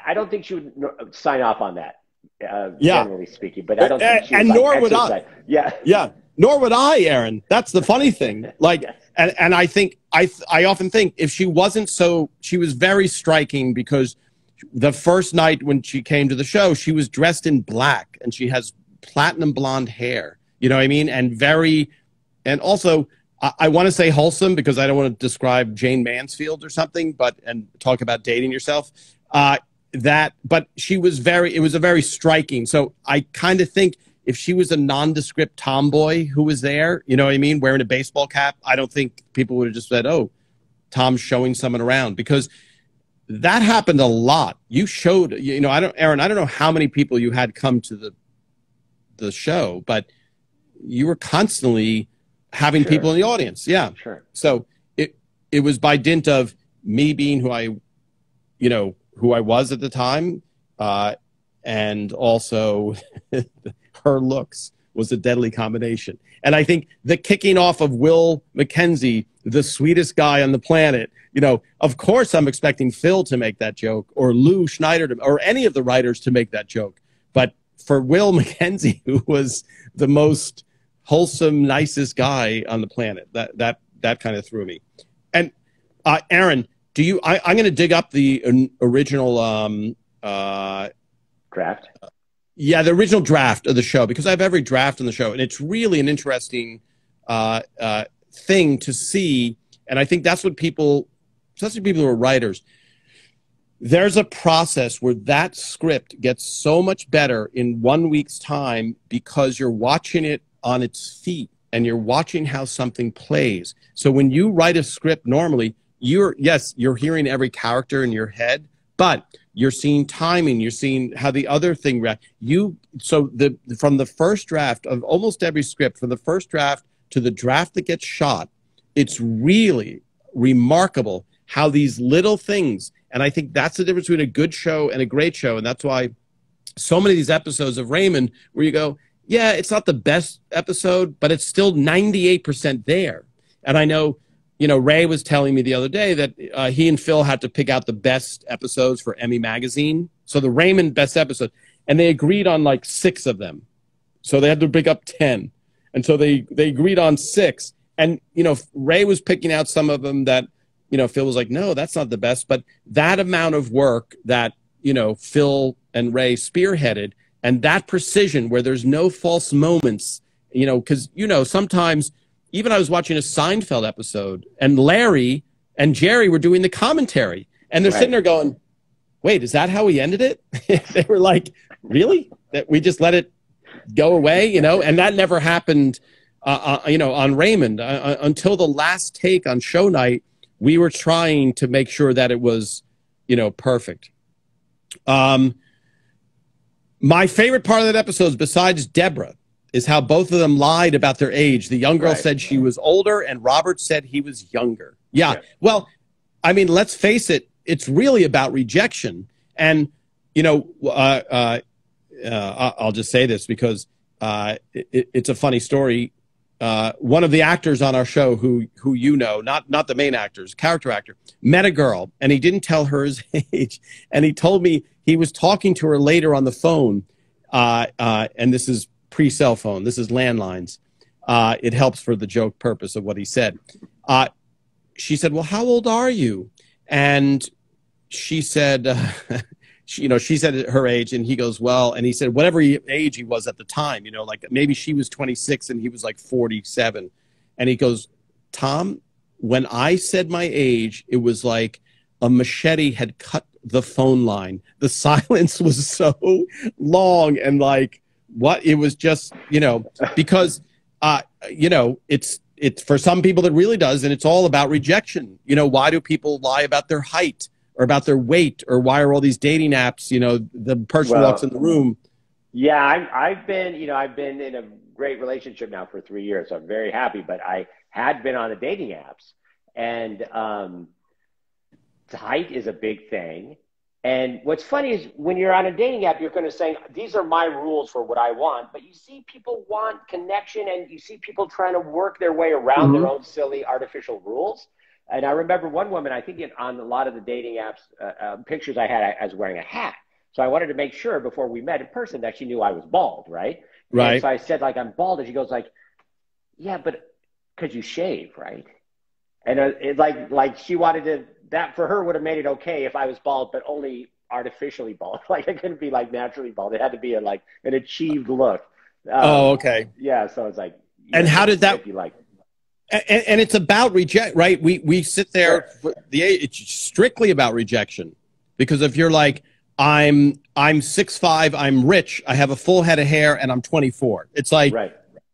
I don't think she would sign off on that. Yeah. Generally speaking, but I don't think she and would, nor like, would exercise. I. Yeah, nor would I, Aaron. That's the funny thing. Like, Yes. and I think I often think if she wasn't she was very striking because the first night when she came to the show, she was dressed in black and she has platinum blonde hair. You know what I mean? And also I want to say wholesome because I don't want to describe Jane Mansfield or something, and talk about dating yourself. But she was it was a very striking. So I kind of think if she was a nondescript tomboy who was there, you know what I mean, wearing a baseball cap, I don't think people would have just said, oh, Tom's showing someone around, because that happened a lot. You showed, Aaron, I don't know how many people you had come to the show, but you were constantly having people in the audience. Yeah. Sure. So it was by dint of me being who I was at the time, and also her looks was a deadly combination. And I think the kicking off of Will McKenzie, the sweetest guy on the planet, of course I'm expecting Phil to make that joke, or Lou Schneider or any of the writers to make that joke. But for Will McKenzie, who was the most wholesome, nicest guy on the planet, that kind of threw me. And Aaron, I'm going to dig up the original draft. Yeah, the original draft of the show, because I have every draft on the show, and it's really an interesting thing to see. And I think that's what people, especially people who are writers, there's a process where that script gets so much better in 1 week's time because you're watching it on its feet and you're watching how something plays. So when you write a script normally, you're hearing every character in your head, but you're seeing timing, you're seeing how the other thing reacts. From the first draft of almost every script, from the first draft to the draft that gets shot, it's really remarkable how these little things, and I think that's the difference between a good show and a great show, and that's why so many of these episodes of Raymond where you go, yeah, it's not the best episode, but it's still 98% there. And I know, Ray was telling me the other day that he and Phil had to pick out the best episodes for Emmy Magazine. So the Raymond best episode. And they agreed on like 6 of them. So they had to pick up 10. And so they agreed on 6. And, Ray was picking out some of them that Phil was like, no, that's not the best. But that amount of work that, Phil and Ray spearheaded, and that precision where there's no false moments, because, sometimes even I was watching a Seinfeld episode and Larry and Jerry were doing the commentary and they're sitting there going, wait, is that how we ended it? They were like, really? That we just let it go away, and that never happened, on Raymond until the last take on show night. We were trying to make sure that it was, perfect. My favorite part of that episode, besides Deborah, is how both of them lied about their age. The young girl said she was older, and Robert said he was younger. Yeah. Well, I mean, let's face it. It's really about rejection. And, I'll just say this because it's a funny story. One of the actors on our show who not the main actors, character actor, met a girl, and he didn't tell her his age. And he told me he was talking to her later on the phone, and this is pre-cell phone. This is landlines. It helps for the joke purpose of what he said. She said, well, how old are you? And she said, she said her age, and he goes, well, and he said whatever age he was at the time, like maybe she was 26 and he was like 47. And he goes, Tom, when I said my age, it was like a machete had cut the phone line. The silence was so long, and like, what, it was just, because, it's for some people it really does. And it's all about rejection. Why do people lie about their height or about their weight, or why are all these dating apps, the person walks in the room. Yeah. I've been in a great relationship now for 3 years. So I'm very happy, but I had been on the dating apps, and height is a big thing. And what's funny is when you're on a dating app, you're going to say, these are my rules for what I want. But you see people want connection, and you see people trying to work their way around their own silly artificial rules. And I remember one woman, I think on a lot of the dating apps, pictures I had, I was wearing a hat. So I wanted to make sure before we met in person that she knew I was bald, right? Right. And so I said, like, I'm bald. And she goes like, yeah, but because you shave, right? And it like she wanted to, that for her would have made it okay if I was bald, but only artificially bald. Like I couldn't be like naturally bald. It had to be an achieved look. Okay. Yeah. So it's like, and how did that, you like, and it's about reject, right? We sit there, it's strictly about rejection, because if you're like, I'm 6'5", I'm rich, I have a full head of hair, and I'm 24. It's like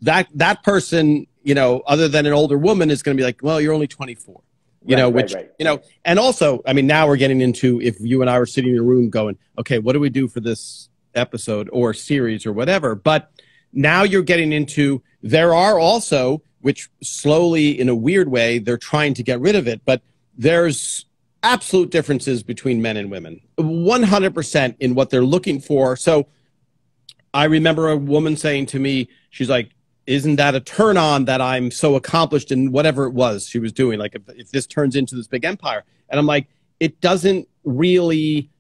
that person, other than an older woman, is going to be like, well, you're only 24. And also, I mean, now we're getting into, if you and I were sitting in a room going, okay, what do we do for this episode or series or whatever? But now you're getting into, there are also, which slowly, in a weird way, they're trying to get rid of it, but there's absolute differences between men and women, 100% in what they're looking for. So I remember a woman saying to me, she's like, isn't that a turn on that I'm so accomplished in whatever it was she was doing? Like if this turns into this big empire. And I'm like, it doesn't really,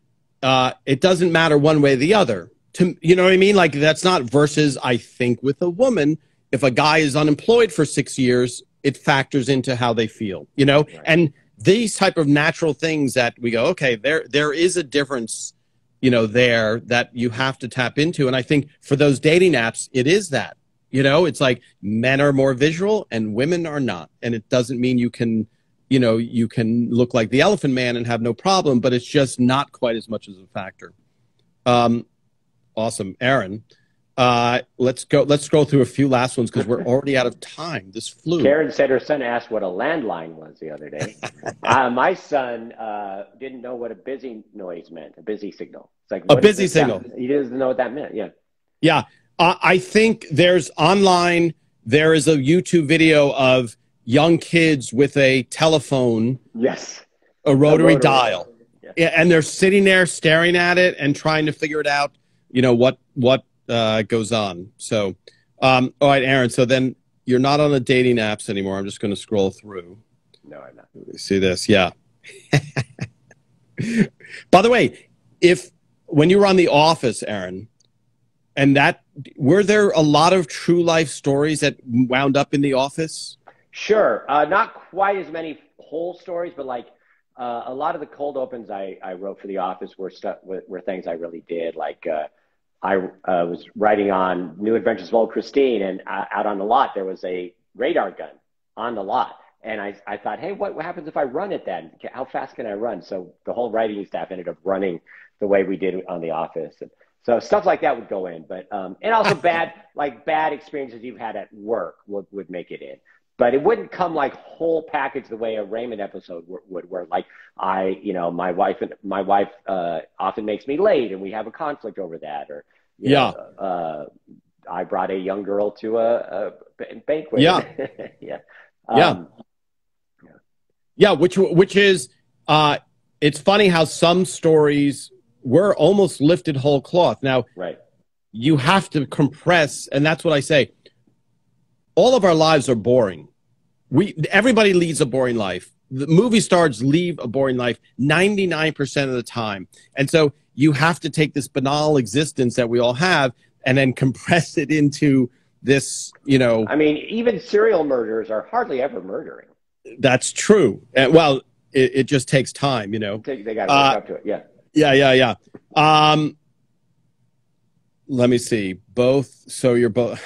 it doesn't matter one way or the other. You know what I mean? Like that's not versus, I think with a woman, if a guy is unemployed for 6 years, it factors into how they feel, and these type of natural things that we go, okay, there is a difference, there that you have to tap into. And I think for those dating apps, it is that. It's like men are more visual and women are not. And it doesn't mean you can look like the Elephant Man and have no problem, but it's just not quite as much as a factor. Awesome. Aaron, let's scroll through a few last ones because we're already out of time. This flew. Karen said her son asked what a landline was the other day. My son didn't know what a busy noise meant, a busy signal. It's like, a busy signal. He doesn't know what that meant. Yeah. Yeah. I think there is a YouTube video of young kids with a telephone. Yes. A rotary dial. Yes. Yeah, and they're sitting there staring at it and trying to figure it out, what goes on. So, all right, Aaron, so then you're not on the dating apps anymore. I'm just going to scroll through. No, I'm not. See this? Yeah. By the way, when you were on The Office, Aaron, and were there a lot of true life stories that wound up in The Office? Sure. Not quite as many whole stories, but like a lot of the cold opens I wrote for The Office were things I really did. Like I was writing on New Adventures of Old Christine, and out on the lot there was a radar gun on the lot. And I thought, hey, what happens if I run it then? How fast can I run? So the whole writing staff ended up running the way we did on The Office. And so stuff like that would go in. But and also bad experiences you've had at work would make it in. But it wouldn't come like whole package the way a Raymond episode would, where like my wife often makes me late and we have a conflict over that. Or I brought a young girl to a banquet. Yeah. Yeah, which is, it's funny how some stories were almost lifted whole cloth. Now, right. You have to compress, and that's what I say. All of our lives are boring. Everybody leads a boring life. The movie stars leave a boring life 99% of the time. And so you have to take this banal existence that we all have and then compress it into this, I mean, even serial murderers are hardly ever murdering. That's true. Well, it just takes time, They got to work up to it. Yeah. Yeah. Let me see. Both. So you're both.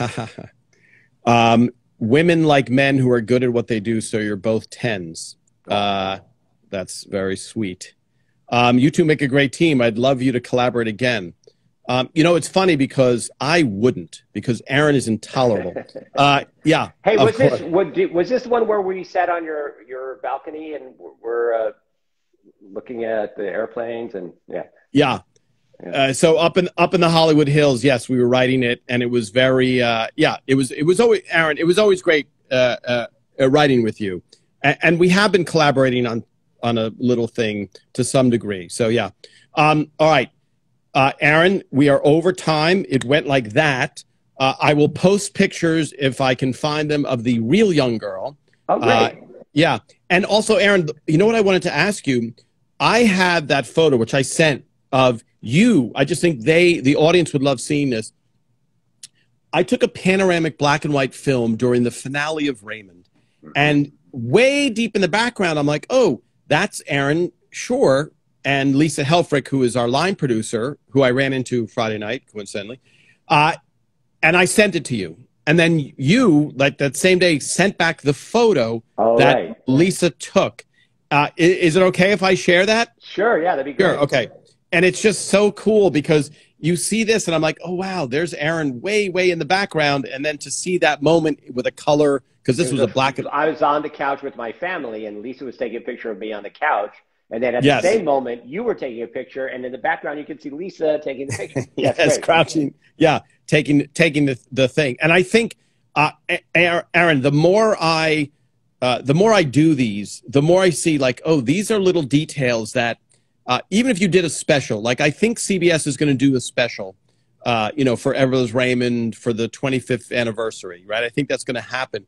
Women like men who are good at what they do. So you're both 10s. That's very sweet. You two make a great team. I'd love you to collaborate again. It's funny because I wouldn't, because Aaron is intolerable. Yeah. Hey, was this the one where we sat on your balcony and we're looking at the airplanes and yeah. So up in the Hollywood Hills, yes, we were writing it, and it was very it was always, Aaron, it was always great writing with you, and we have been collaborating on a little thing to some degree. So yeah. All right. Aaron, we are over time. It went like that. I will post pictures if I can find them of the real young girl. Oh, great. Yeah. And also, Aaron, you know what I wanted to ask you? I have that photo, which I sent, of you. I just think the audience would love seeing this. I took a panoramic black and white film during the finale of Raymond. And way deep in the background, I'm like, oh, that's Aaron Shure and Lisa Helfrich, who is our line producer, who I ran into Friday night, coincidentally. And I sent it to you. And then you, like that same day, sent back the photo that Lisa took. Is it okay if I share that? Sure, yeah, that'd be great. Sure, okay. And it's just so cool because you see this and I'm like, oh, wow, there's Aaron way, way in the background. And then to see that moment with a color, because this was a black and... I was on the couch with my family and Lisa was taking a picture of me on the couch. And then at the same moment, you were taking a picture, and in the background, you could see Lisa taking the picture. Yes, crouching. Yeah, taking the thing. And I think, Aaron, the more I do these, the more I see like, oh, these are little details that even if you did a special, like I think CBS is going to do a special, for Everly's Raymond for the 25th anniversary, right? I think that's going to happen.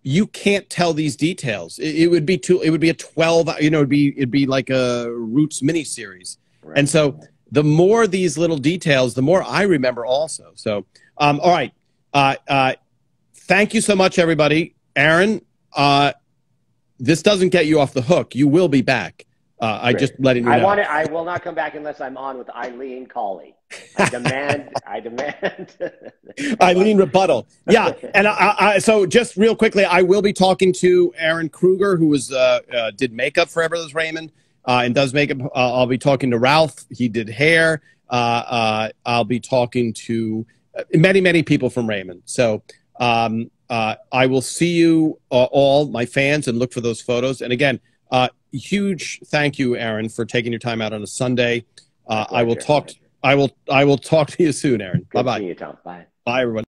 You can't tell these details. It would be a 12, it'd be like a Roots miniseries. Right. And so the more these little details, the more I remember also. So, all right. Thank you so much, everybody. Aaron, this doesn't get you off the hook. You will be back. I just letting you know. I will not come back unless I'm on with Eileen Cawley. I demand. Eileen rebuttal. Yeah, and so just real quickly, I will be talking to Aaron Kruger, who did makeup for Everly's Raymond and does makeup. I'll be talking to Ralph. He did hair. I'll be talking to many, many people from Raymond. So I will see you all, my fans, and look for those photos. And again, huge thank you, Aaron, for taking your time out on a Sunday. I will talk to you soon, Aaron. Bye bye. See you, Tom. Bye. Bye, everyone.